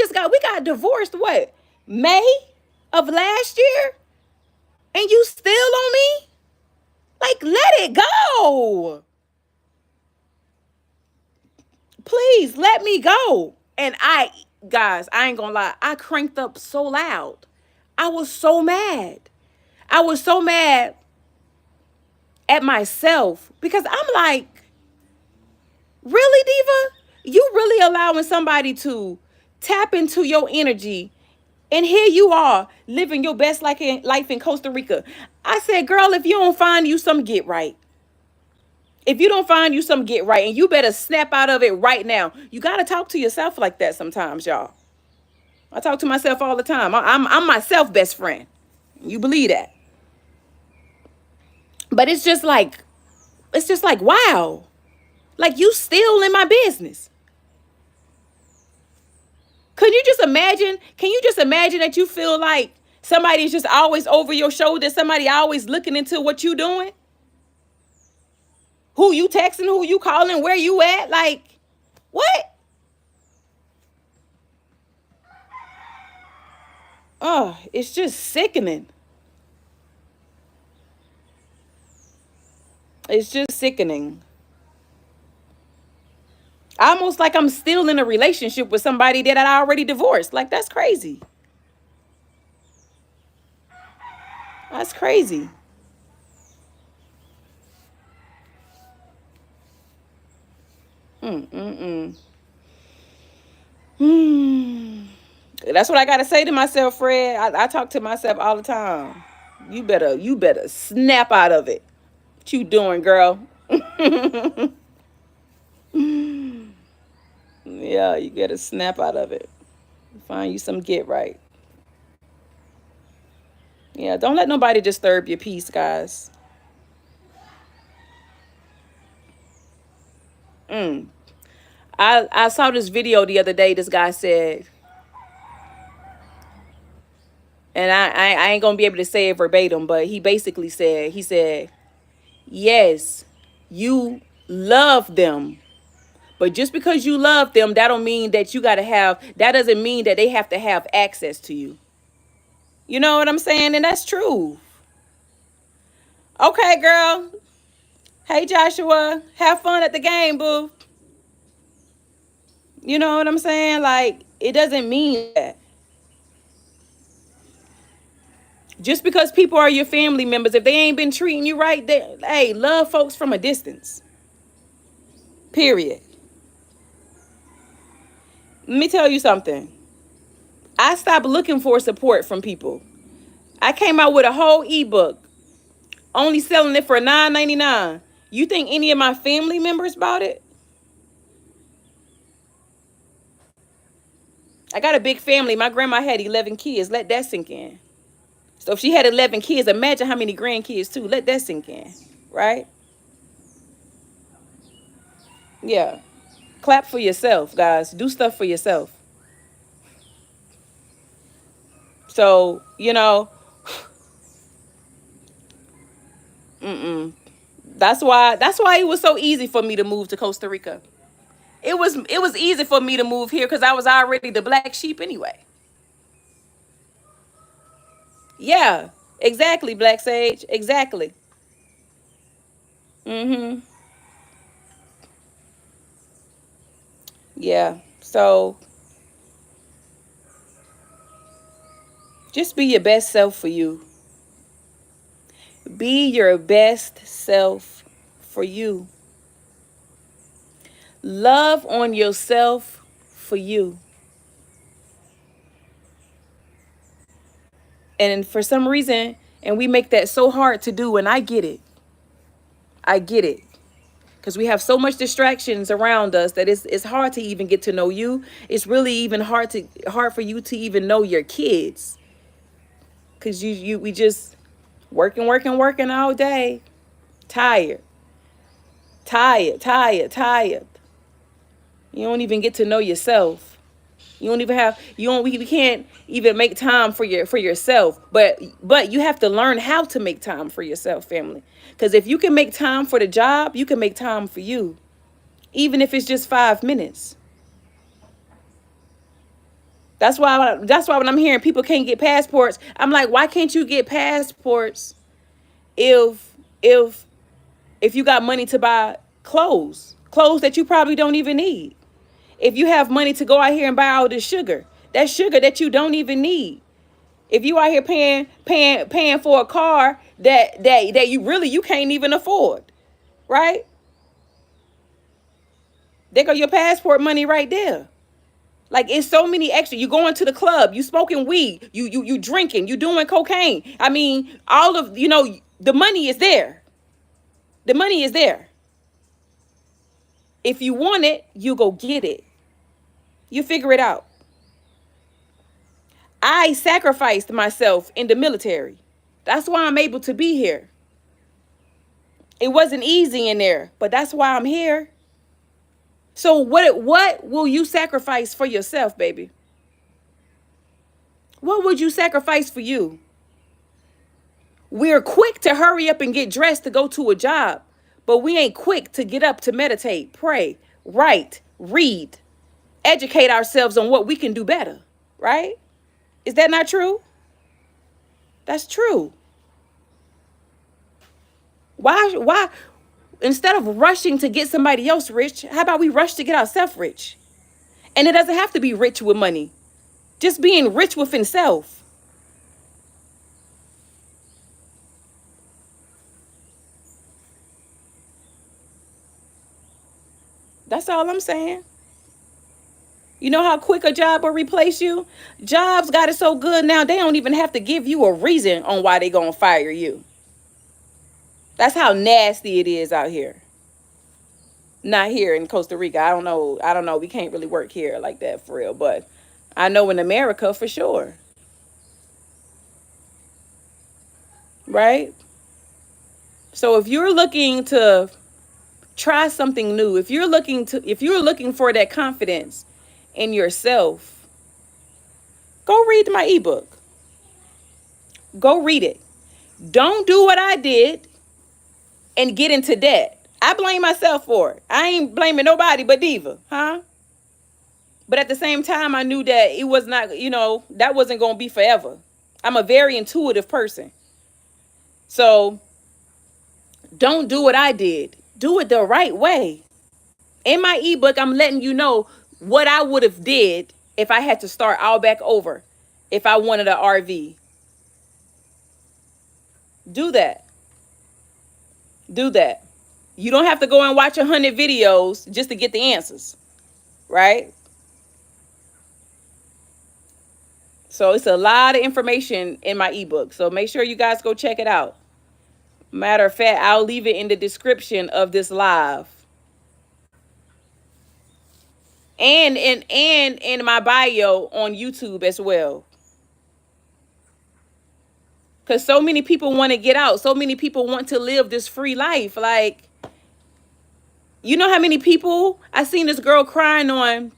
got divorced what? May of last year? And you still on me? Like let it go. Please let me go. And guys, I ain't gonna lie, I cranked up so loud. I was so mad. I was so mad at myself because I'm like, really, Diva? You really allowing somebody to tap into your energy, and here you are living your best life in Costa Rica. I said, girl, if you don't find you some get right. If you don't find you some get right, and you better snap out of it right now. You got to talk to yourself like that sometimes, y'all. I talk to myself all the time. I'm myself best friend. You believe that? But it's just like, wow. Like you still in my business. Can you just imagine that you feel like somebody's just always over your shoulder, somebody always looking into what you doing? Who you texting, who you calling, where you at? Like, what? Oh, it's just sickening. It's just sickening. Almost like I'm still in a relationship with somebody that I already divorced. Like, that's crazy. That's crazy. Mm-mm-mm. Hmm. That's what I gotta say to myself, Fred. I talk to myself all the time. You better snap out of it. What you doing, girl? Yeah, you gotta snap out of it. Find you some get right. Yeah, don't let nobody disturb your peace, guys. Mm. I saw this video the other day. This guy said, and I ain't gonna be able to say it verbatim, but he basically said, yes, you love them. But just because you love them, that doesn't mean that they have to have access to you. You know what I'm saying? And that's true. Okay, girl. Hey, Joshua, have fun at the game, boo. You know what I'm saying? Like, it doesn't mean that. Just because people are your family members, if they ain't been treating you right, they, hey, love folks from a distance. Period. Let me tell you something. I stopped looking for support from people. I came out with a whole ebook, only selling it for $9.99. You think any of my family members bought it? I got a big family. My grandma had 11 kids. Let that sink in. So if she had 11 kids, imagine how many grandkids too. Let that sink in, right? Yeah. Clap for yourself, guys. Do stuff for yourself. So, mm-mm. That's why it was so easy for me to move to Costa Rica. It was easy for me to move here because I was already the black sheep anyway. Yeah, exactly, Black Sage. Exactly. Mm-hmm. Yeah. So just be your best self for you. Be your best self for you. Love on yourself for you. And for some reason, and we make that so hard to do, and I get it. I get it. Because we have so much distractions around us that it's hard to even get to know you. It's really even hard for you to even know your kids. Because we just working all day. Tired. Tired, tired, tired. You don't even get to know yourself. You don't even have you don't we can't even make time for yourself. But you have to learn how to make time for yourself, family. Because if you can make time for the job, you can make time for you. Even if it's just 5 minutes. That's why when I'm hearing people can't get passports, I'm like, why can't you get passports if if if you got money to buy clothes that you probably don't even need? If you have money to go out here and buy all this sugar, that sugar that you don't even need. If you out here paying for a car that you can't even afford, right? There go your passport money right there. Like it's so many extra. You going to the club, you smoking weed, you drinking, you doing cocaine. I mean, all of the money is there. The money is there. If you want it, you go get it. You figure it out. I sacrificed myself in the military. That's why I'm able to be here. It wasn't easy in there, but that's why I'm here. So what will you sacrifice for yourself, baby? What would you sacrifice for you? We're quick to hurry up and get dressed to go to a job, but we ain't quick to get up to meditate, pray, write, read, educate ourselves on what we can do better, right? Is that not true? That's true. Why instead of rushing to get somebody else rich, how about we rush to get ourselves rich? And it doesn't have to be rich with money. Just being rich within self. That's all I'm saying. You know how quick a job will replace you? Jobs got it so good now they don't even have to give you a reason on why they gonna fire you. That's how nasty it is out here. Not here in Costa Rica. I don't know. I don't know. We can't really work here like that for real. But I know in America for sure. Right? So if you're looking to try something new, if you're looking for that confidence in yourself, go read my ebook. Go read it. Don't do what I did and get into debt. I blame myself for it. I ain't blaming nobody but Diva, huh? But at the same time, I knew that it was not, that wasn't going to be forever. I'm a very intuitive person. So don't do what I did Do it the right way. In my ebook, I'm letting you know what I would have did if I had to start all back over. If I wanted an RV, do that. Do that. You don't have to go and watch 100 videos just to get the answers, right? So it's a lot of information in my ebook. So make sure you guys go check it out. Matter of fact, I'll leave it in the description of this live. And in my bio on YouTube as well. Cause so many people want to get out. So many people want to live this free life. Like, you know how many people I seen this girl crying on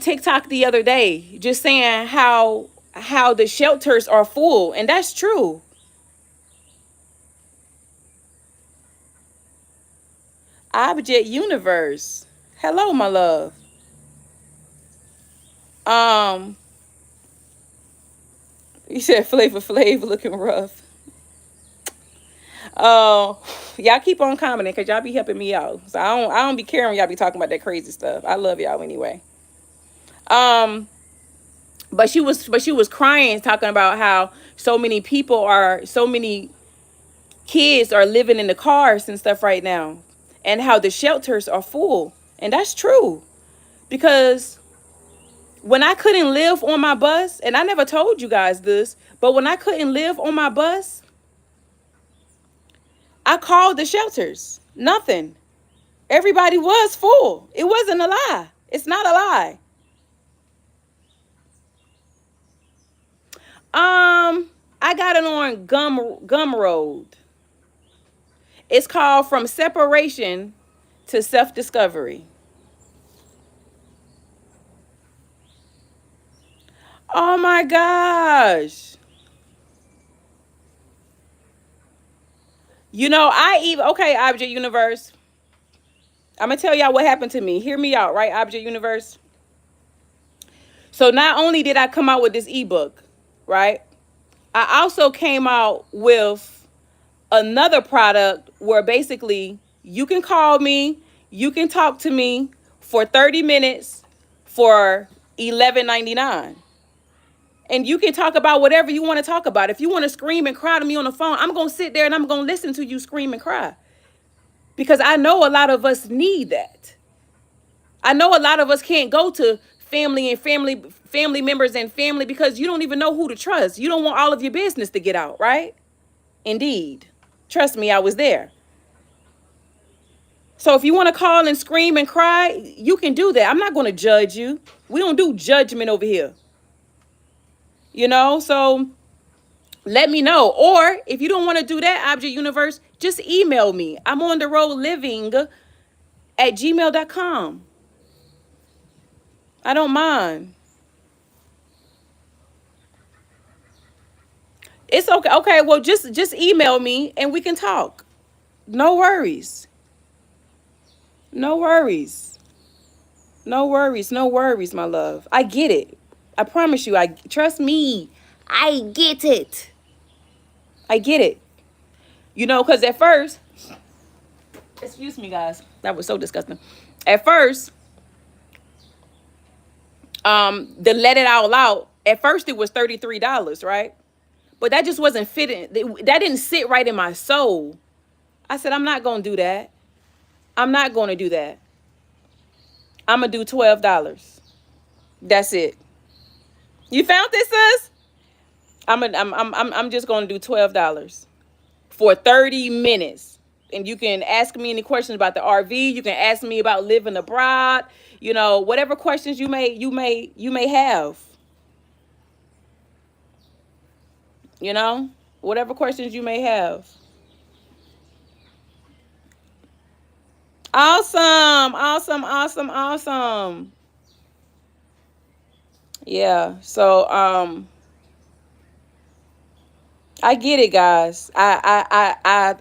TikTok the other day, just saying how the shelters are full, and that's true. Object Universe. Hello, my love. Um, you said Flavor Flav looking rough. Y'all keep on commenting because y'all be helping me out. So I don't be caring when y'all be talking about that crazy stuff. I love y'all anyway. Um, but she was crying, talking about how so many kids are living in the cars and stuff right now, and how the shelters are full. And that's true. Because when I couldn't live on my bus, and I never told you guys this, but when I couldn't live on my bus, I called the shelters. Nothing. Everybody was full. It wasn't a lie. It's not a lie. I got it on Gumroad. It's called From Separation to Self-Discovery. Oh my gosh. Okay, Object Universe. I'm gonna tell y'all what happened to me. Hear me out, right, Object Universe? So not only did I come out with this ebook, right? I also came out with another product where basically you can call me, you can talk to me for 30 minutes for $11.99. And you can talk about whatever you want to talk about. If you want to scream and cry to me on the phone, I'm going to sit there and I'm going to listen to you scream and cry. Because I know a lot of us need that. I know a lot of us can't go to family members and family because you don't even know who to trust. You don't want all of your business to get out, right? Indeed. Trust me, I was there. So if you want to call and scream and cry, you can do that. I'm not going to judge you. We don't do judgment over here. So let me know. Or if you don't want to do that, Object Universe, just email me. I'm on the road living at gmail.com. I don't mind. It's okay. Okay, well, just email me and we can talk. No worries. No worries. No worries. No worries, my love. I get it. I promise you. I trust me. I get it. I get it. Because at first, excuse me, guys, that was so disgusting. At first, the let it all out. At first, it was $33, right? But that just wasn't fitting. That didn't sit right in my soul. I said, I'm not gonna do that. I'm not gonna do that. I'm gonna do $12. That's it. You found this, sis? I'm just gonna do $12 for 30 minutes. And you can ask me any questions about the RV. You can ask me about living abroad. Whatever questions you may have. Whatever questions you may have. Awesome, awesome, awesome, awesome. Yeah. So I get it, guys. I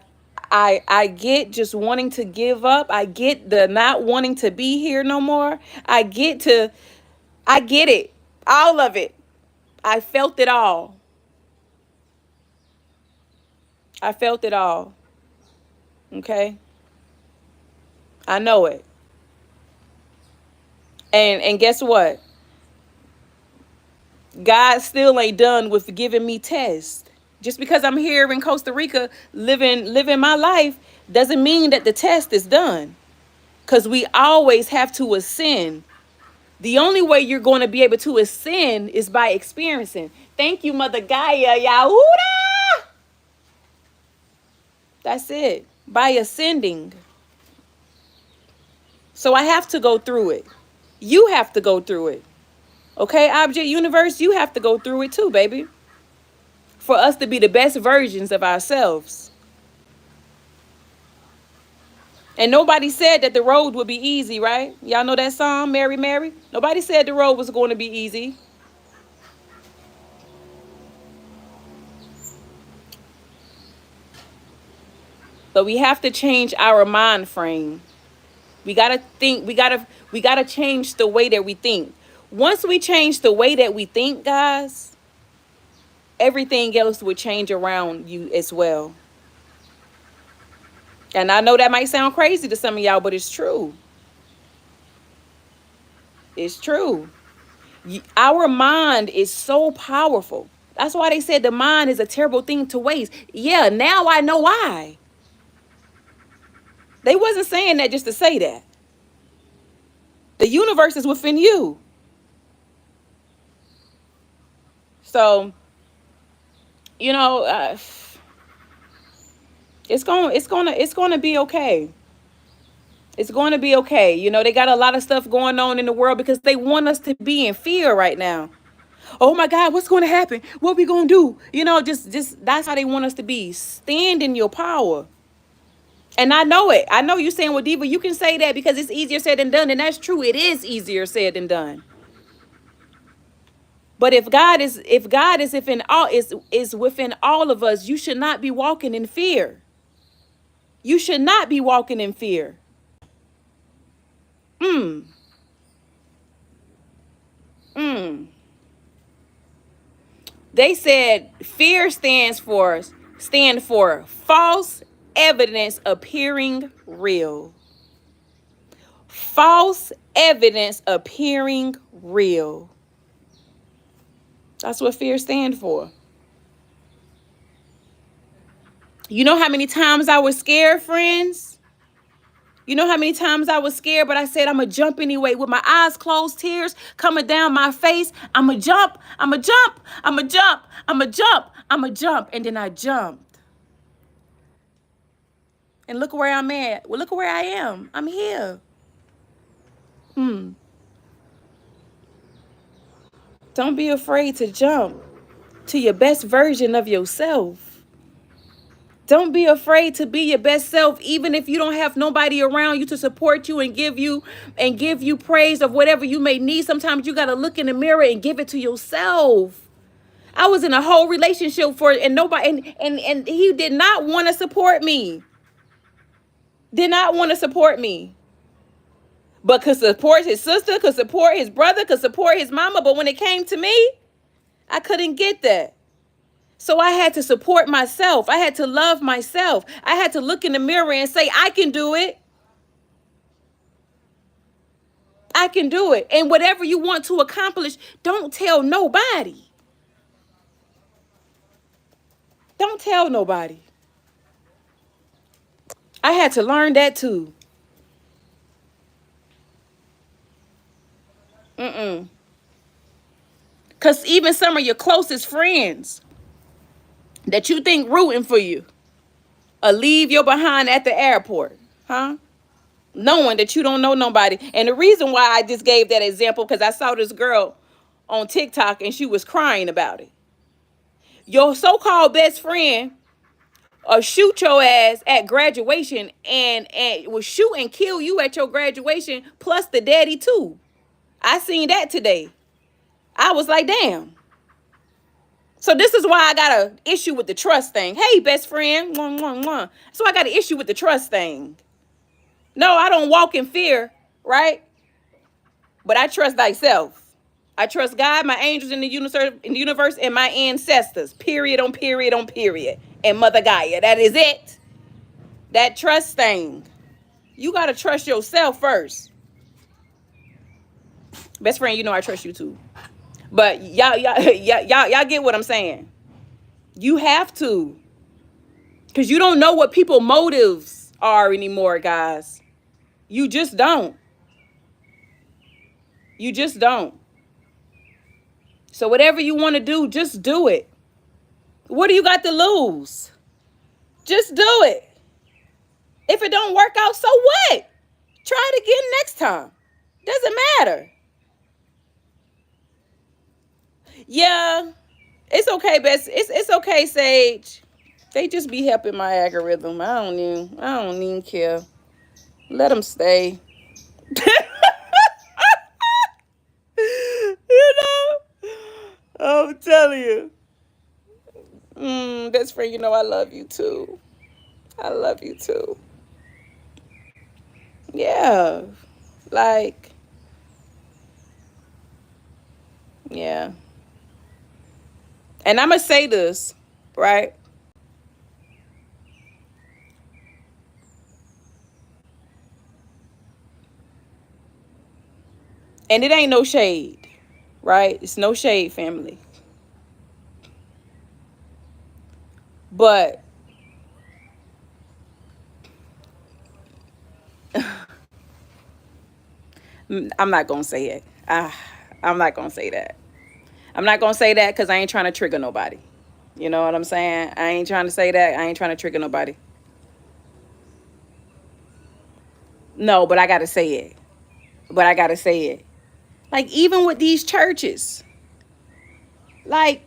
get just wanting to give up. I get the not wanting to be here no more. I get it. All of it. I felt it all. I felt it all. Okay? I know it. And guess what? God still ain't done with giving me tests. Just because I'm here in Costa Rica living my life doesn't mean that the test is done. Cuz we always have to ascend. The only way you're going to be able to ascend is by experiencing. Thank you, Mother Gaia. Yahuda! That's it. By ascending. So I have to go through it. You have to go through it. Okay, Object Universe, you have to go through it too, baby. For us to be the best versions of ourselves. And nobody said that the road would be easy, right? Y'all know that song, Mary Mary? Nobody said the road was going to be easy. But we have to change our mind frame. We gotta think, we gotta change the way that we think. Once we change the way that we think, guys, everything else will change around you as well. And I know that might sound crazy to some of y'all, but it's true. It's true. Our mind is so powerful. That's why they said the mind is a terrible thing to waste. Yeah, now I know why. They wasn't saying that just to say that. The universe is within you. So, you know, it's going to be okay. It's going to be okay. You know, they got a lot of stuff going on in the world because they want us to be in fear right now. Oh my God, what's going to happen? What we going to do? You know, just that's how they want us to be. Stand in your power. And I know it. I know you saying, well, Diva, you can say that because it's easier said than done. And that's true. It is easier said than done. But if in all is within all of us, you should not be walking in fear. You should not be walking in fear. Mm. Mm. They said fear stand for false evidence appearing real. False evidence appearing real. That's what fear stands for. You know how many times I was scared, friends? You know how many times I was scared, but I said, I'm going to jump anyway with my eyes closed, tears coming down my face. I'm going to jump. I'm going to jump. I'm going to jump. I'm going to jump. I'm going to jump. And then I jumped. And look where I'm at. Well, look where I am. I'm here. Don't be afraid to jump to your best version of yourself. Don't be afraid to be your best self, even if you don't have nobody around you to support you and give you praise of whatever you may need. Sometimes you gotta look in the mirror and give it to yourself. I was in a whole relationship and nobody and he did not want to support me. Did not want to support me. But could support his sister, could support his brother, could support his mama. But when it came to me, I couldn't get that. So I had to support myself. I had to love myself. I had to look in the mirror and say, I can do it. I can do it. And whatever you want to accomplish, don't tell nobody. Don't tell nobody. I had to learn that too. Because even some of your closest friends that you think rooting for you leave your behind at the airport. Huh? Knowing that you don't know nobody. And the reason why I just gave that example, because I saw this girl on TikTok and she was crying about it. Your so-called best friend shoot your ass at graduation and will shoot and kill you at your graduation, plus the daddy too. I seen that today. I was like, damn. So this is why I got an issue with the trust thing. Hey, best friend. Mwah, mwah, mwah. So I got an issue with the trust thing. No, I don't walk in fear, right? But I trust thyself. I trust God, my angels in the universe, and my ancestors. Period on period on period. And Mother Gaia. That is it. That trust thing. You gotta trust yourself first. Best friend, you know I trust you too. But y'all get what I'm saying. You have to. Because you don't know what people's motives are anymore, guys. You just don't. You just don't. So whatever you want to do, just do it. What do you got to lose? Just do it. If it don't work out, so what? Try it again next time. Doesn't matter. Yeah, it's okay, Bess. It's okay, Sage. They just be helping my algorithm. I don't even care. Let them stay. You know, I'm telling you. Best friend, you know I love you too. I love you too. Yeah, like, yeah. And I'm gonna say this, right? And it ain't no shade, right? It's no shade, family. But I'm not gonna say it. I'm not gonna say that. I'm not gonna say that because I ain't trying to trigger nobody. You know what I'm saying? I ain't trying to say that. I ain't trying to trigger nobody. No, but I gotta say it. But I gotta say it. Like, even with these churches, like,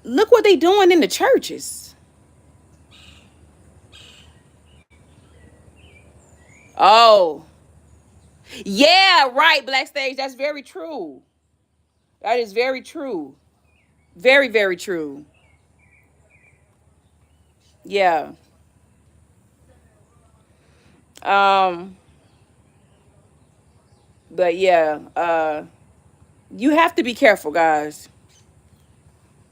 look what they doing in the churches. Oh, yeah, right, Black Stage. That's very true. That is very true. Very, very true. Yeah. Um, but yeah, you have to be careful, guys.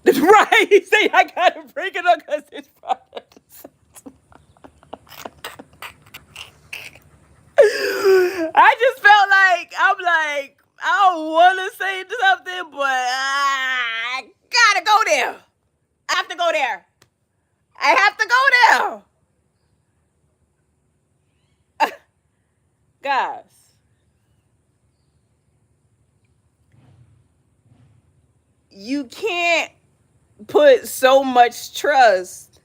Right? Say I gotta break it up because it's products. I just felt like I don't want to say something, but I gotta go there. I have to go there. I have to go there. Guys, you can't put so much trust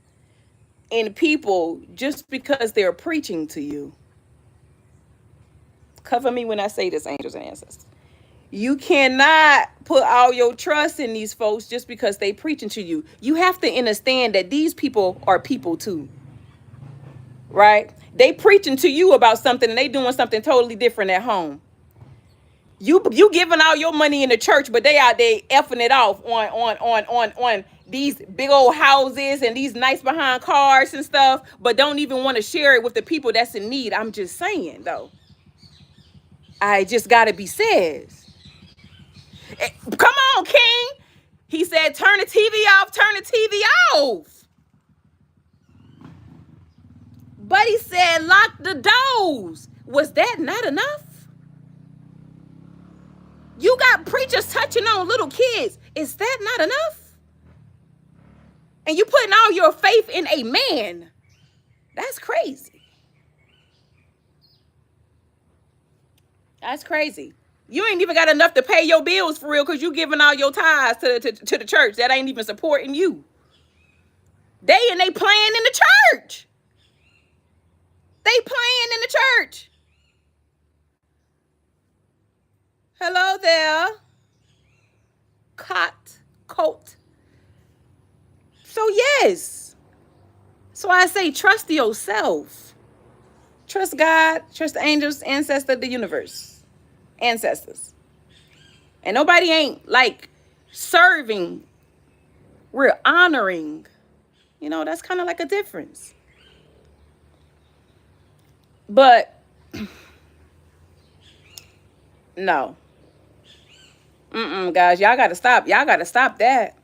in people just because they're preaching to you. Cover me when I say this, angels and ancestors. You cannot put all your trust in these folks just because they preaching to you. You have to understand that these people are people too, right? They preaching to you about something and they doing something totally different at home. You giving all your money in the church, but they out there effing it off on these big old houses and these nice behind cars and stuff, but don't even want to share it with the people that's in need. I'm just saying though. I just gotta be said. Come on, King. He said, turn the TV off, turn the TV off. But he said, lock the doors. Was that not enough? You got preachers touching on little kids. Is that not enough? And you putting all your faith in a man. That's crazy. That's crazy. You ain't even got enough to pay your bills for real because you giving all your tithes to the church. That ain't even supporting you. They playing in the church. They playing in the church. Hello there. Coat. So yes. So I say trust yourself. Trust God, trust the angels, ancestor, the universe. Ancestors. And nobody ain't like serving. We're honoring. You know, that's kind of like a difference. But no. Guys, y'all gotta stop. Y'all gotta stop that.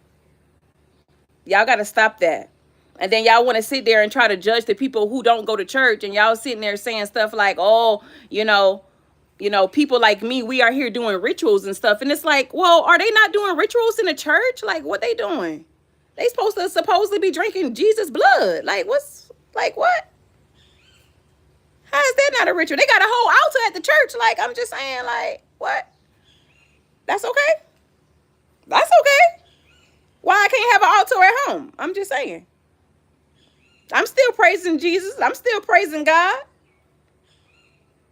Y'all gotta stop that. And then y'all want to sit there and try to judge the people who don't go to church, and y'all sitting there saying stuff like, oh, people like me, we are here doing rituals and stuff. And it's like, well, are they not doing rituals in the church? Like, what they doing? They supposed to supposedly be drinking Jesus' blood. Like, what? How is that not a ritual? They got a whole altar at the church. Like, I'm just saying, like, what? That's okay. That's okay. Why I can't have an altar at home? I'm just saying. I'm still praising Jesus. I'm still praising God.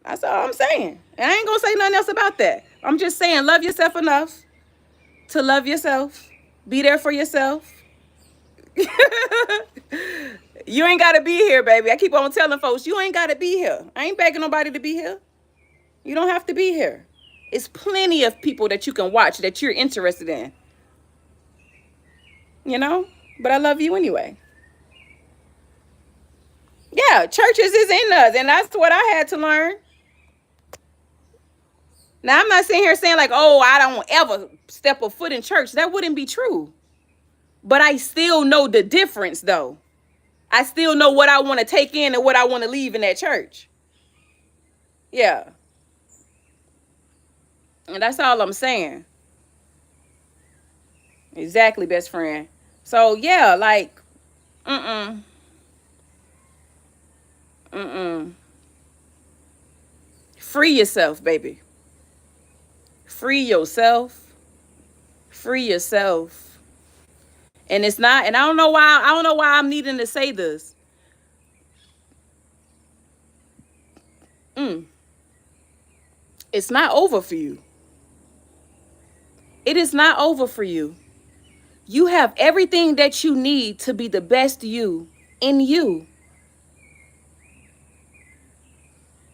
That's all I'm saying. And I ain't gonna say nothing else about that. I'm just saying, love yourself enough to love yourself. Be there for yourself. You ain't gotta be here, baby. I keep on telling folks, you ain't gotta be here. I ain't begging nobody to be here. You don't have to be here. It's plenty of people that you can watch that you're interested in. But I love you anyway. Yeah, churches is in us, and that's what I had to learn. Now, I'm not sitting here saying like, oh, I don't ever step a foot in church. That wouldn't be true. But I still know the difference, though. I still know what I want to take in and what I want to leave in that church. Yeah. And that's all I'm saying. Exactly, best friend. So, yeah, like, mm-mm. Free yourself, baby. Free yourself. Free yourself. And it's not, and I don't know why I'm needing to say this. It's not over for you. It is not over for you. You have everything that you need to be the best you in you.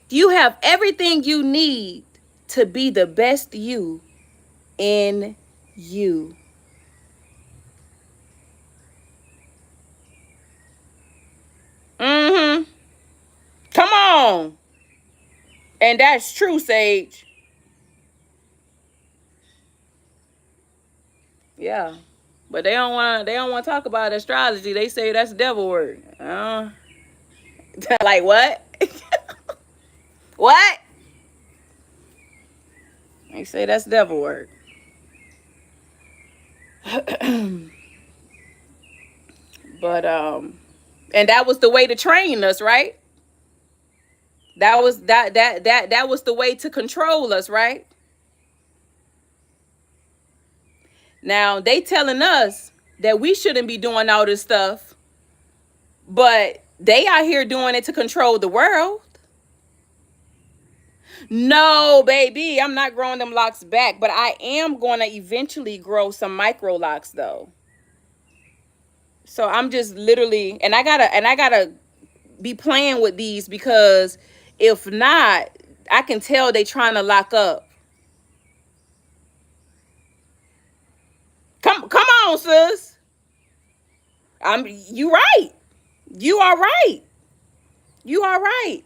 You have everything you need to be the best you in you. Come on. And that's true, Sage. Yeah. But they don't want to talk about astrology. They say that's devil work. Like what? What? They say that's devil work. But and that was the way to train us, right? That was that was the way to control us, right? Now they telling us that we shouldn't be doing all this stuff, but they out here doing it to control the world. No, baby, I'm not growing them locks back, but I am going to eventually grow some micro locks though. So I'm just literally, and I gotta be playing with these, because if not, I can tell they trying to lock up. Come on, sis. You right. You are right. You are right.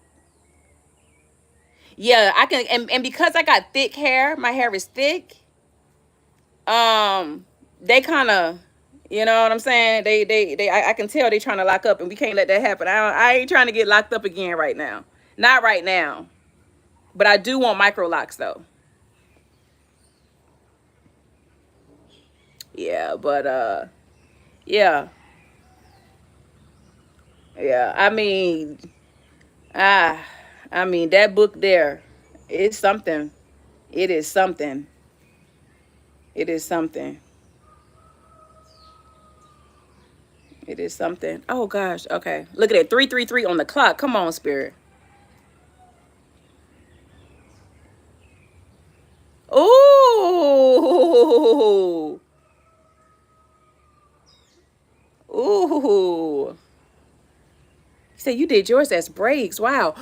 Yeah, I can, and because I got thick hair, my hair is thick. They kind of, you know what I'm saying? I can tell they trying to lock up, and we can't let that happen. I ain't trying to get locked up again right now. Not right now. But I do want micro locks though. Yeah, but yeah. Yeah, ah, I mean that book there, it's something. It is something. It is something. It is something. Oh gosh. Okay. Look at it. 333 on the clock. Come on, spirit. Ooh. Ooh. You said you did yours as breaks. Wow.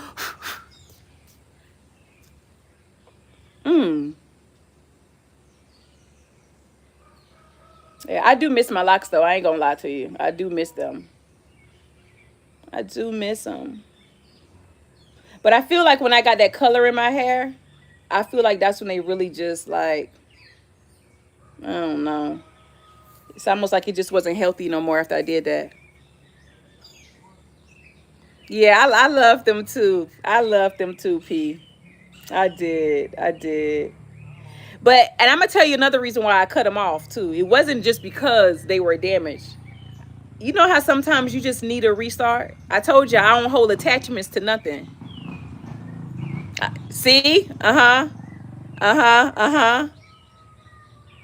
Yeah, I do miss my locks though. I ain't gonna lie to you. I do miss them. I do miss them. But I feel like when I got that color in my hair, I feel like that's when they really just like, I don't know. It's almost like it just wasn't healthy no more after I did that. Yeah, I love them too. I love them too, P. I did. I did. But and I'm gonna tell you another reason why I cut them off too. It wasn't just because they were damaged. You know how sometimes you just need a restart? I told you I don't hold attachments to nothing. See? Uh-huh. Uh-huh. Uh-huh.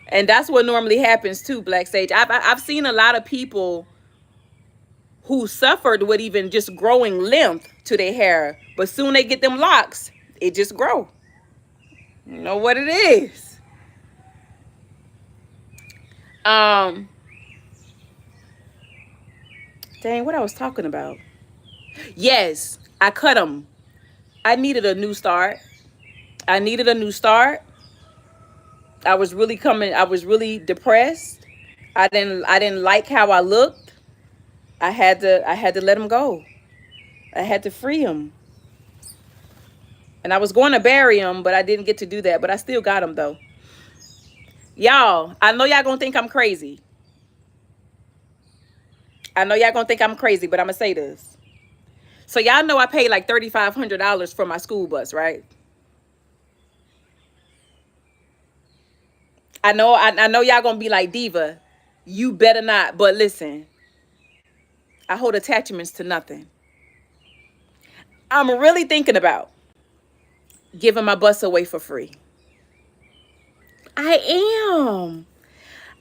And that's what normally happens too, Black Sage. I've seen a lot of people who suffered with even just growing length to their hair, but soon they get them locks, it just grow. You know what it is. Um, Dang, what I was talking about. Yes, I cut them. I needed a new start. I needed a new start. I was really depressed. I didn't like how I looked. I had to let him go. I had to free him. And I was going to bury him, but I didn't get to do that. But I still got him though. Y'all, I know y'all gonna think I'm crazy. I know y'all gonna think I'm crazy, but I'm gonna say this. So y'all know I paid like $3,500 for my school bus, right? I know y'all gonna be like, Diva, you better not. But listen, I hold attachments to nothing. I'm really thinking about giving my bus away for free. I am.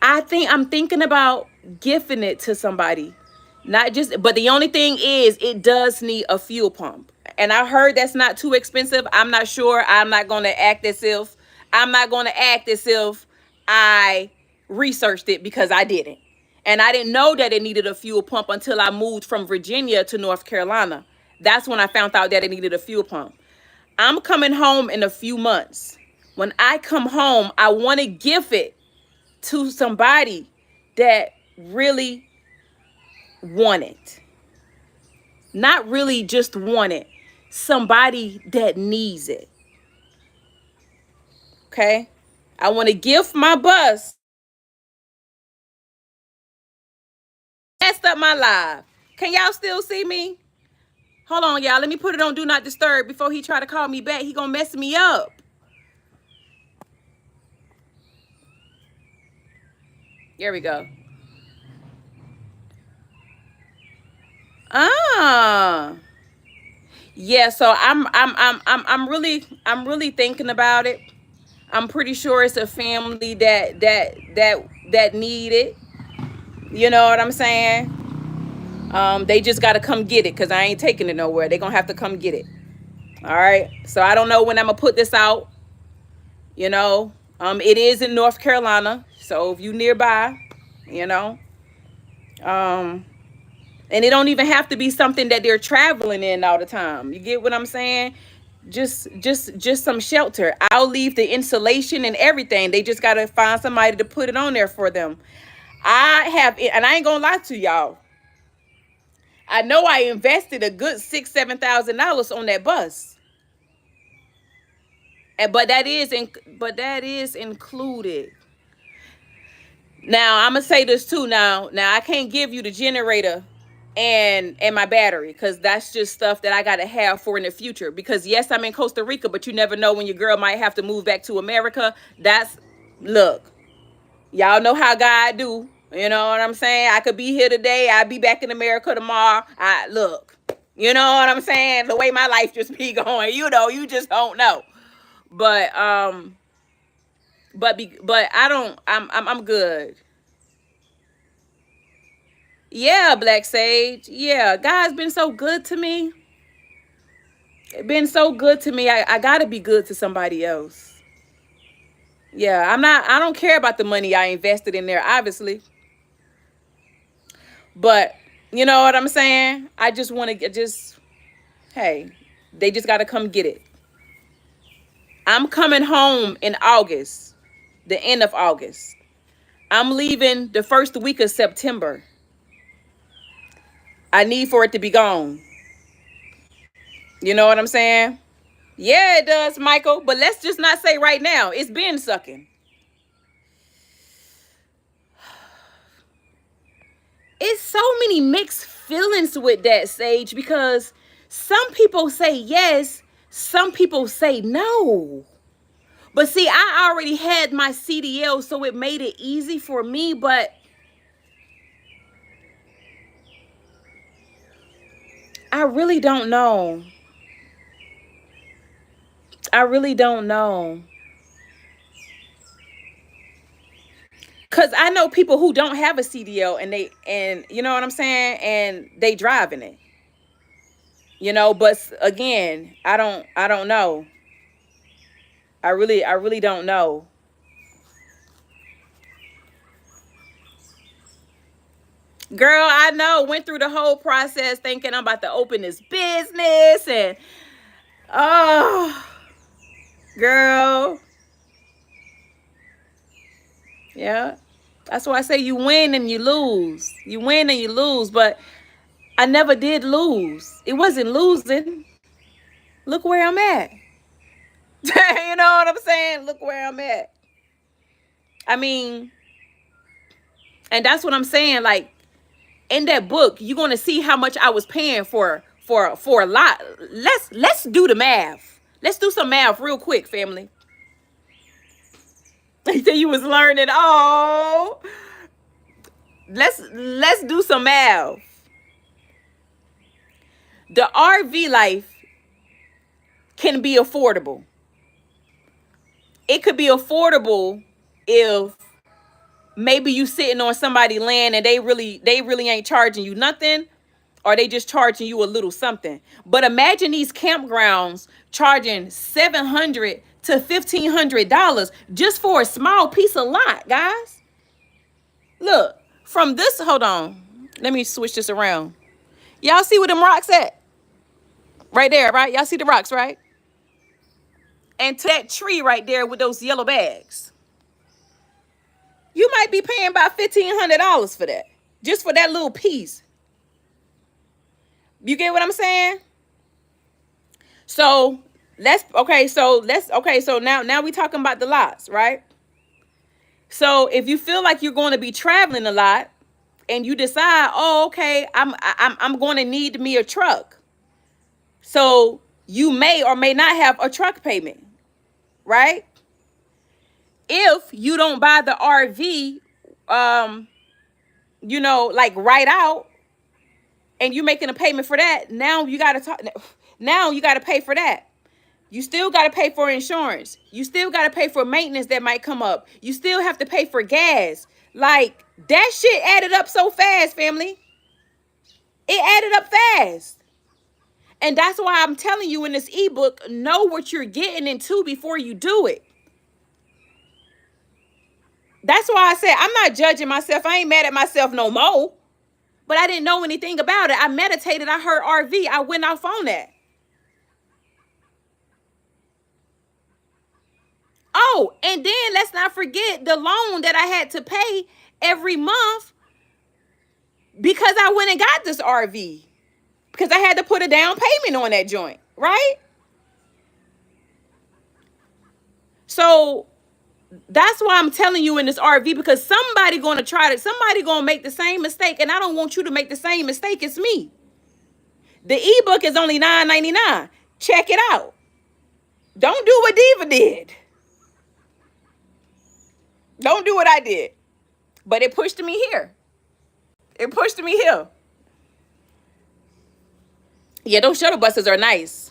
I'm thinking about gifting it to somebody. Not just, but the only thing is it does need a fuel pump. And I heard that's not too expensive. I'm not sure. I'm not gonna act as if I researched it because I didn't. And I didn't know that it needed a fuel pump until I moved from Virginia to North Carolina. That's when I found out that it needed a fuel pump. I'm coming home in a few months. When I come home, I want to gift it to somebody that really want it. Not really just want it. Somebody that needs it. Okay? I want to gift my bus. Messed up my live. Can y'all still see me? Hold on, y'all. Let me put it on Do Not Disturb before he try to call me back. He gonna mess me up. There we go. Ah. Yeah, so I'm really thinking about it. I'm pretty sure it's a family that need it. You know what I'm saying? They just gotta come get it because I ain't taking it nowhere. They gonna have to come get it. All right. So I don't know when I'm gonna put this out. You know, it is in North Carolina. So if you nearby, you know, um, and it don't even have to be something that they're traveling in all the time. You get what I'm saying? Just some shelter. I'll leave the insulation and everything. They just gotta find somebody to put it on there for them. I have, and I ain't gonna lie to y'all. I know I invested a good $6,000-7,000 on that bus, and but that is included. Now I'm gonna say this too. Now I can't give you the generator and my battery because that's just stuff that I gotta have for in the future. Because yes, I'm in Costa Rica, but you never know when your girl might have to move back to America. That's look, y'all know how God do. You know what I'm saying? I could be here today. I'll be back in America tomorrow. I look. You know what I'm saying? The way my life just be going, you just don't know. But but I don't. I'm good. Yeah, Black Sage. Yeah, God's been so good to me. Been so good to me. I gotta be good to somebody else. Yeah, I don't care about the money I invested in there, obviously. But you know what I'm saying? I just want to just, hey, they just gotta come get it. I'm coming home in August, the end of August. I'm leaving the first week of September. I need for it to be gone. You know what I'm saying? Yeah, it does, Michael. But let's just not say right now. It's been sucking. It's so many mixed feelings with that, Sage, because Some people say yes, some people say no. But see, I already had my CDL, so it made it easy for me, but I really don't know. I really don't know. Cause I know people who don't have a CDL and you know what I'm saying, and they driving it. But again, I don't know. I really don't know. Girl, I know. Went through the whole process thinking I'm about to open this business and oh, girl. Yeah. That's why I say you win and you lose. You win and you lose, but I never did lose. It wasn't losing. Look where I'm at. You know what I'm saying? Look where I'm at. I mean, and that's what I'm saying. Like in that book, you're gonna see how much I was paying for a lot. Let's do the math. Let's do some math real quick, family. You said you was learning. Oh, let's do some math. The RV life can be affordable. It could be affordable if maybe you sitting on somebody's land and they really ain't charging you nothing, or they just charging you a little something. But imagine these campgrounds charging $700 to $1,500 just for a small piece of lot, guys. Look, from this, hold on. Let me switch this around. Y'all see where them rocks at? Right there, right? Y'all see the rocks, right? And to that tree right there with those yellow bags. You might be paying about $1,500 for that. Just for that little piece. You get what I'm saying? So so now we talking about the lots, right? So if you feel like you're going to be traveling a lot and you decide, oh, okay, I'm going to need me a truck. So you may or may not have a truck payment, right? If you don't buy the RV, like right out, and you're making a payment for that, now you got to talk. Now you got to pay for that. You still got to pay for insurance. You still got to pay for maintenance that might come up. You still have to pay for gas. Like that shit added up so fast, family. It added up fast. And that's why I'm telling you in this ebook, know what you're getting into before you do it. That's why I said I'm not judging myself. I ain't mad at myself no more. But I didn't know anything about it. I meditated. I heard RV. I went off on that. Oh, and then let's not forget the loan that I had to pay every month because I went and got this RV. Because I had to put a down payment on that joint, right? So that's why I'm telling you in this RV, because somebody gonna make the same mistake, and I don't want you to make the same mistake as me. The ebook is only $9.99. Check it out. Don't do what Diva did. Don't do what I did. But it pushed me here. It pushed me here. Yeah, those shuttle buses are nice.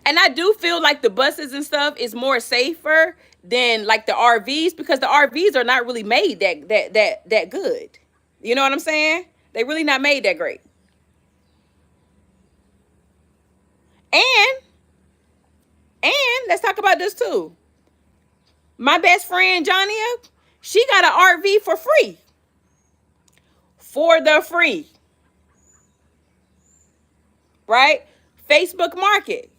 And I do feel like the buses and stuff is more safer than like the RVs, because the RVs are not really made that good. You know what I'm saying? They really not made that great. And let's talk about this too. My best friend Johnny, she got an RV for free. For the free. Right? Facebook Market.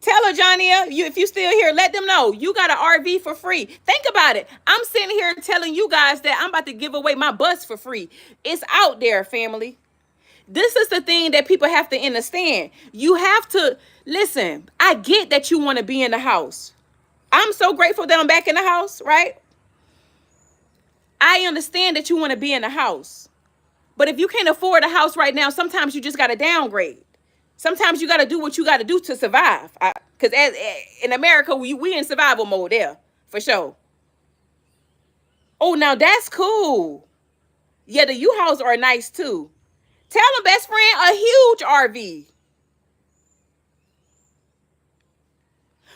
Tell her, Johnny, if you still here, let them know you got an RV for free. Think about it. I'm sitting here telling you guys that I'm about to give away my bus for free. It's out there, family. This is the thing that people have to understand. You have to listen. I get that you want to be in the house. I'm so grateful that I'm back in the house, right? I understand that you want to be in the house. But if you can't afford a house right now, sometimes you just got to downgrade. Sometimes you got to do what you got to do to survive. Because in America, we in survival mode there, for sure. Oh, now that's cool. Yeah, the U-Hauls are nice too. Tell them, best friend, a huge RV.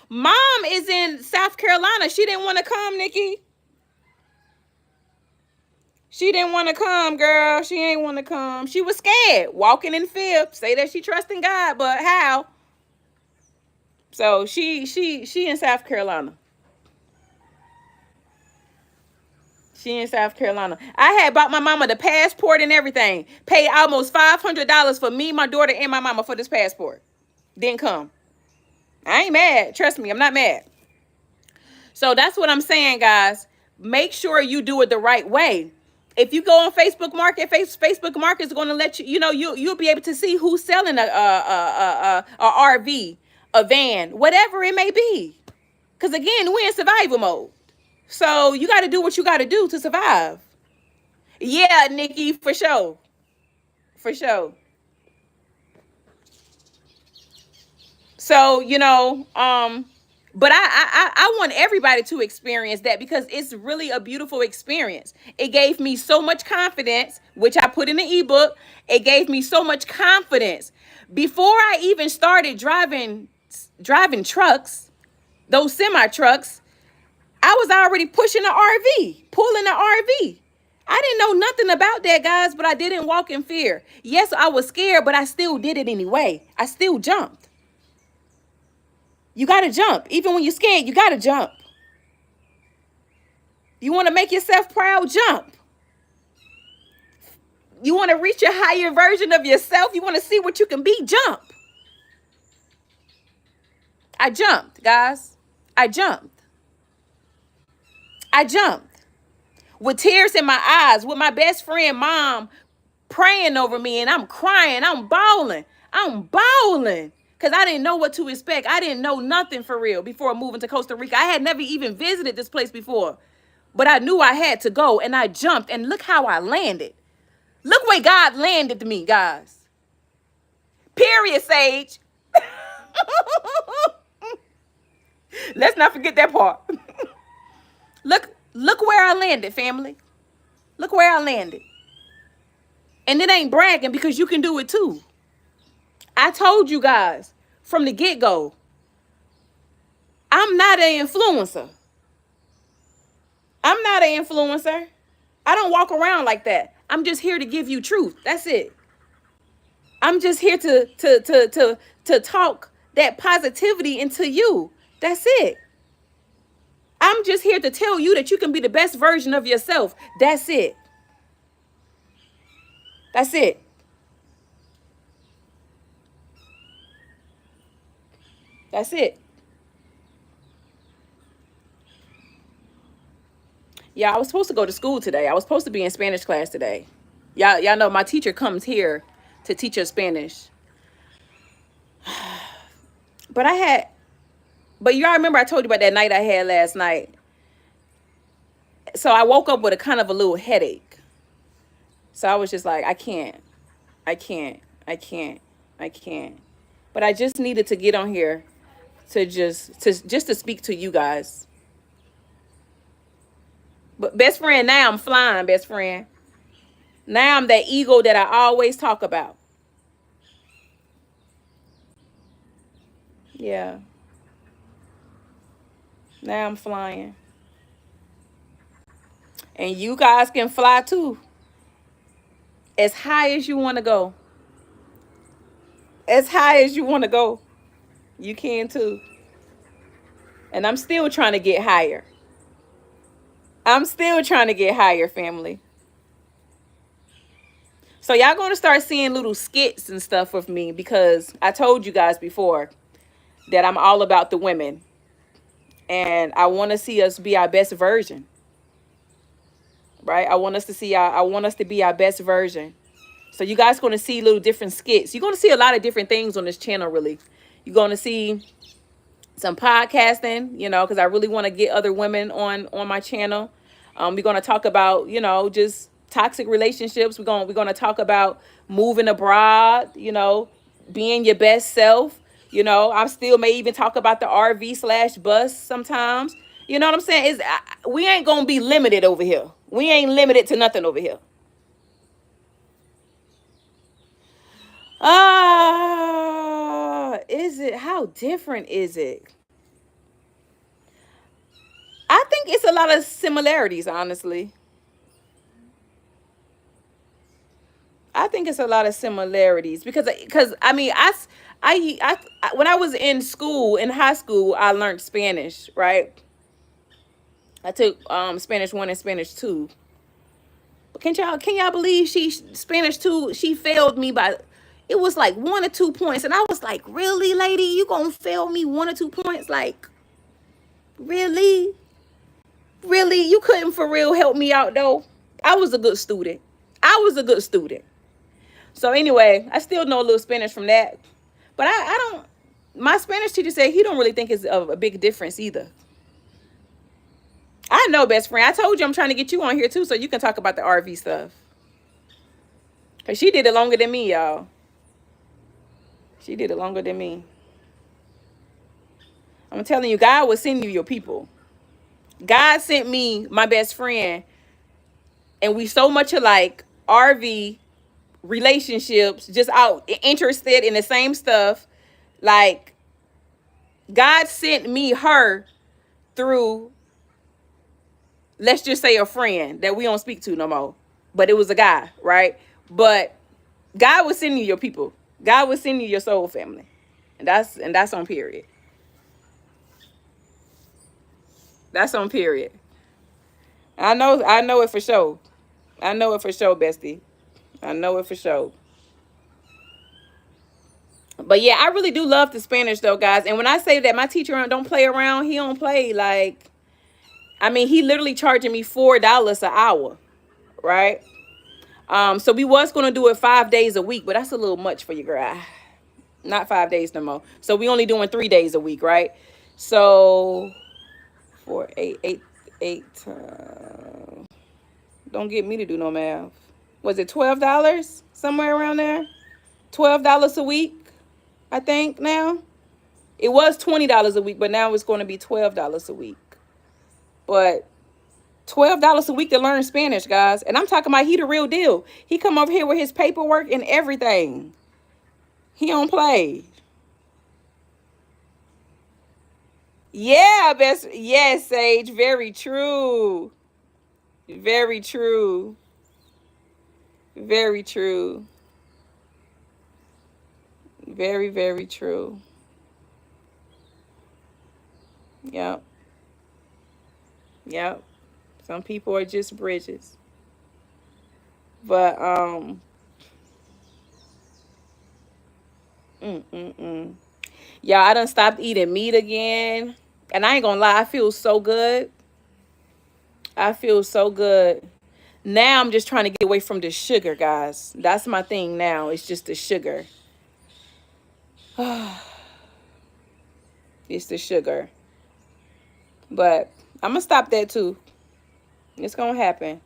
Mom is in South Carolina. She didn't want to come, Nikki. She didn't want to come, girl. She ain't want to come. She was scared, walking in fear. Say that she trusts in God, but how? So she in South Carolina. She in South Carolina. I had bought my mama the passport and everything. Paid almost $500 for me, my daughter, and my mama for this passport. Didn't come. I ain't mad. Trust me, I'm not mad. So that's what I'm saying, guys. Make sure you do it the right way. If you go on Facebook Market, Facebook Market is going to let you, you'll be able to see who's selling a RV, a van, whatever it may be. Because again, we're in survival mode. So you got to do what you got to do to survive. Yeah, Nikki, for sure. For sure. So, but I want everybody to experience that because it's really a beautiful experience. It gave me so much confidence, which I put in the ebook. It gave me so much confidence. Before I even started driving trucks, those semi trucks, I was already pushing the RV, pulling the RV. I didn't know nothing about that, guys, but I didn't walk in fear. Yes, I was scared, but I still did it anyway. I still jumped. You got to jump. Even when you're scared, you got to jump. You want to make yourself proud? Jump. You want to reach a higher version of yourself? You want to see what you can be? Jump. I jumped, guys. I jumped. I jumped. With tears in my eyes, with my best friend, mom, praying over me, and I'm crying. I'm bawling. Because I didn't know what to expect. I didn't know nothing for real before moving to Costa Rica. I had never even visited this place before. But I knew I had to go, and I jumped, and look how I landed. Look where God landed me, guys. Period, Sage. Let's not forget that part. Look where I landed, family. Look where I landed. And it ain't bragging because you can do it too. I told you guys from the get-go, I'm not an influencer. I'm not an influencer. I don't walk around like that. I'm just here to give you truth. That's it. I'm just here to talk that positivity into you. That's it. I'm just here to tell you that you can be the best version of yourself. That's it. That's it. That's it. Yeah, I was supposed to go to school today. I was supposed to be in Spanish class today. Y'all know my teacher comes here to teach us Spanish. But y'all remember I told you about that night I had last night. So I woke up with a kind of a little headache. So I was just like, I can't. But I just needed to get on here to just to speak to you guys. But best friend, now I'm flying, best friend. Now I'm that ego that I always talk about. Yeah. Now I'm flying. And you guys can fly too. As high as you want to go. As high as you want to go. You can too. And I'm still trying to get higher. I'm still trying to get higher, family. So y'all going to start seeing little skits and stuff with me because I told you guys before that I'm all about the women. And I want to see us be our best version. Right? I want us to be our best version. So you guys going to see little different skits. You're going to see a lot of different things on this channel, really. You're going to see some podcasting, because I really want to get other women on my channel. We're going to talk about, just toxic relationships. We're gonna talk about moving abroad. Being your best self. I still may even talk about the RV/bus sometimes. You know what I'm saying? We ain't gonna be limited over here. We ain't limited to nothing over here. Is it? How different is it? I think it's a lot of similarities, honestly. I think it's a lot of similarities because I mean when I was in school in high school I learned Spanish, right? I took Spanish 1 and Spanish 2. But can y'all believe Spanish 2 she failed me by, it was like 1 or 2 points, and I was like, really, lady, you gonna fail me 1 or 2 points? Like, really? Really? You couldn't for real help me out though? I was a good student. I was a good student. So anyway, I still know a little Spanish from that. But I don't, my Spanish teacher said he don't really think it's a big difference either. I know, best friend. I told you I'm trying to get you on here too so you can talk about the RV stuff. Because she did it longer than me, y'all. She did it longer than me. I'm telling you, God will send you your people. God sent me my best friend, and we so much alike. RV, relationships, just out interested in the same stuff. Like, God sent me her through, let's just say, a friend that we don't speak to no more. But it was a guy, right? But God will send you your people. God will send you your soul family. And that's on period. That's on period. I know it for sure. I know it for sure, bestie. I know it for sure. But yeah, I really do love the Spanish though, guys. And when I say that my teacher don't play around, he don't play like, I mean, he literally charging me $4 an hour, right? So we was gonna do it 5 days a week, but that's a little much for you, girl. Not 5 days no more. So we only doing 3 days a week, right? So 4, 8, 8, 8. Don't get me to do no math. Was it $12? Somewhere around there? $12 a week, I think now. It was $20 a week, but now it's going to be $12 a week. But $12 a week to learn Spanish, guys. And I'm talking about he the real deal. He come over here with his paperwork and everything. He don't play. Yeah, yes, Sage. Very true. Very true. Very true. Very, very true. Yep. Yep. Some people are just bridges. But yeah, I done stopped eating meat again. And I ain't gonna lie, I feel so good. I feel so good. Now I'm just trying to get away from the sugar, guys. That's my thing now. It's just the sugar. It's the sugar. But I'm gonna stop that too. It's gonna happen.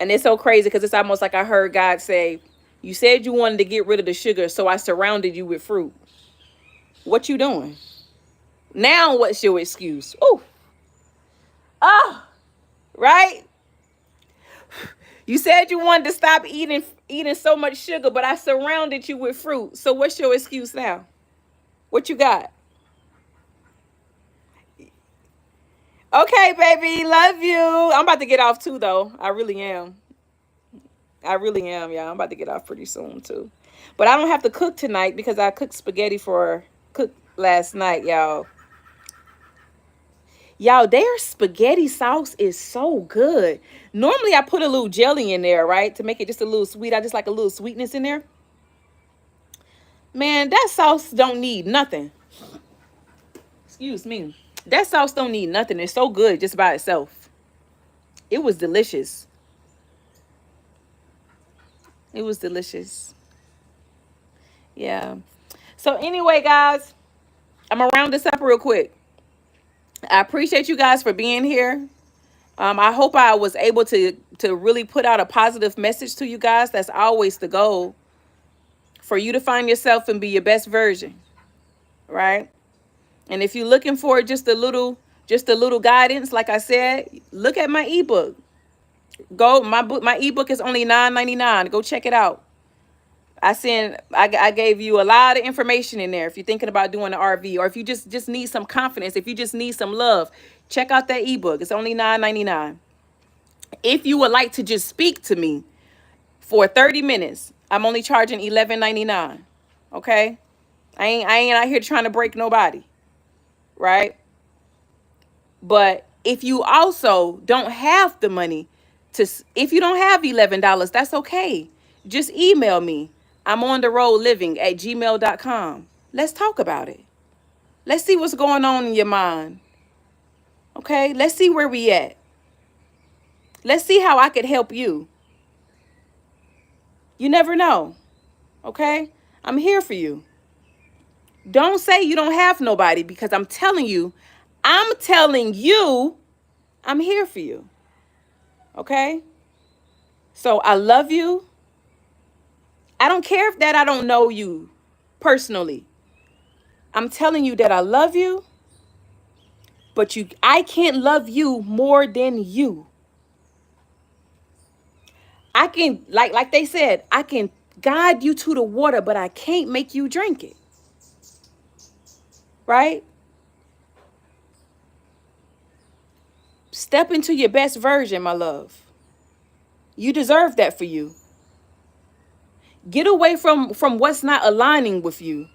And it's so crazy because it's almost like I heard God say, you said you wanted to get rid of the sugar, so I surrounded you with fruit. What you doing? Now what's your excuse? Oh. Ah. Right? You said you wanted to stop eating so much sugar, but I surrounded you with fruit. So what's your excuse now? What you got? Okay, baby. Love you. I'm about to get off too, though. I really am. I really am, y'all. I'm about to get off pretty soon, too. But I don't have to cook tonight because I cooked spaghetti cooked last night, y'all. Y'all, their spaghetti sauce is so good. Normally, I put a little jelly in there, right? To make it just a little sweet. I just like a little sweetness in there. Man, that sauce don't need nothing. Excuse me. That sauce don't need nothing. It's so good just by itself. It was delicious. It was delicious. Yeah. So anyway, guys, I'm going to round this up real quick. I appreciate you guys for being here. I hope I was able to to really put out a positive message to you guys. That's always the goal, for you to find yourself and be your best version, right? And if you're looking for just a little guidance, like I said, look at my ebook. Go, my ebook is only $9.99. Go check it out. I gave you a lot of information in there. If you're thinking about doing the RV, or if you just need some confidence, if you just need some love, check out that ebook. It's only $9.99. If you would like to just speak to me for 30 minutes, I'm only charging $11.99. Okay? I ain't out here trying to break nobody, right? But if you also don't have the money to, if you don't have $11, that's okay. Just email me. I'm on the road living at gmail.com. Let's talk about it. Let's see what's going on in your mind. Okay? Let's see where we at. Let's see how I could help you. You never know. Okay? I'm here for you. Don't say you don't have nobody, because I'm telling you, I'm here for you. Okay? So I love you. I don't care if that I don't know you personally. I'm telling you that I love you, but I can't love you more than you. I can, like they said, I can guide you to the water, but I can't make you drink it. Right? Step into your best version, my love. You deserve that for you. Get away from what's not aligning with you.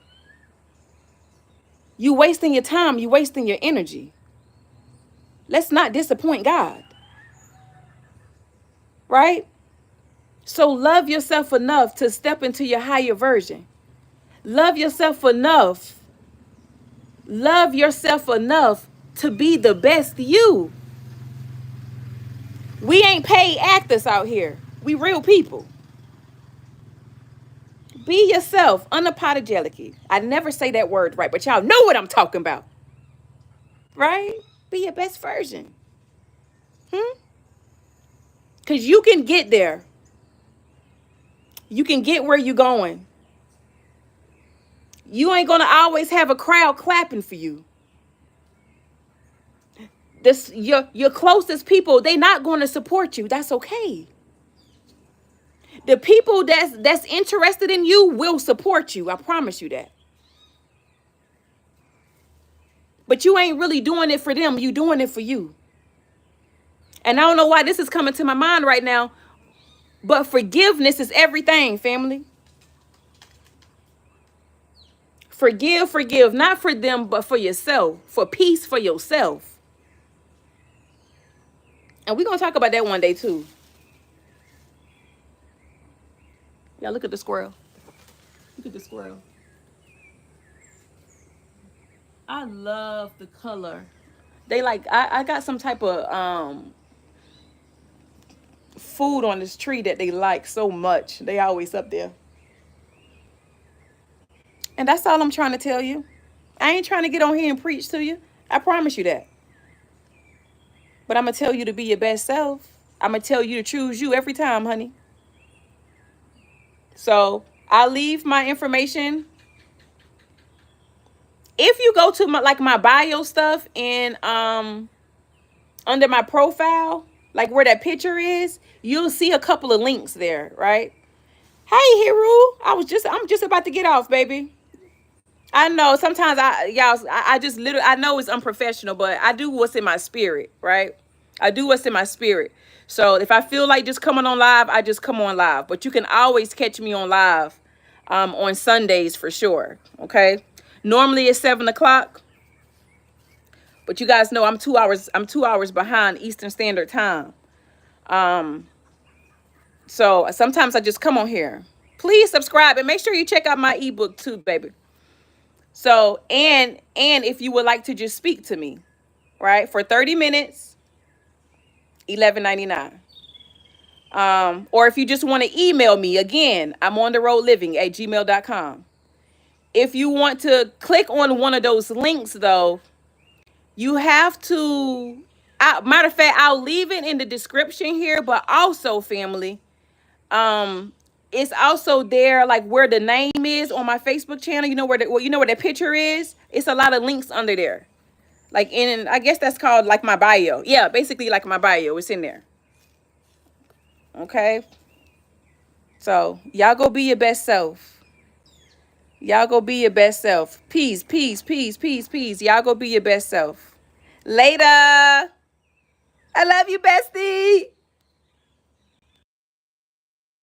You wasting your time, you wasting your energy. Let's not disappoint God. Right? So love yourself enough to step into your higher version. Love yourself enough. Love yourself enough to be the best you. We ain't paid actors out here. We real people. Be yourself unapologetically. I never say that word right, but y'all know what I'm talking about. Right? Be your best version. Because you can get there. You can get where you're going. You ain't going to always have a crowd clapping for you. Your closest people, they not going to support you. That's okay. The people that's interested in you will support you. I promise you that. But you ain't really doing it for them. You doing it for you. And I don't know why this is coming to my mind right now, but forgiveness is everything, family. Forgive, not for them, but for yourself, for peace for yourself. And we're going to talk about that one day too. Yeah, look at the squirrel. Look at the squirrel. I love the color. They like, I got some type of food on this tree that they like so much. They always up there. And that's all I'm trying to tell you. I ain't trying to get on here and preach to you. I promise you that. But I'm going to tell you to be your best self. I'm going to tell you to choose you every time, honey. So I'll leave my information. If you go to my bio stuff and under my profile, like where that picture is, you'll see a couple of links there, right? Hey, Hiru. I'm just about to get off, baby. I know sometimes I just literally, I know it's unprofessional, but I do what's in my spirit, right? I do what's in my spirit. So if I feel like just coming on live, I just come on live. But you can always catch me on live on Sundays for sure. Okay. Normally it's 7:00. But you guys know I'm 2 hours behind Eastern Standard Time. So sometimes I just come on here. Please subscribe and make sure you check out my ebook too, baby. So, and if you would like to just speak to me, right, for 30 minutes, $11.99. Or if you just want to email me, again, I'm on the road living at gmail.com. If you want to click on one of those links, though, you have to Matter of fact, I'll leave it in the description here. But also, family, um, it's also there, like where the name is on my Facebook channel. You know where you know where the picture is. It's a lot of links under there. Like in, I guess that's called like my bio. Yeah, basically like my bio. It's in there. Okay. So y'all go be your best self. Y'all go be your best self. Peace, peace, peace, peace, peace. Y'all go be your best self. Later. I love you, bestie.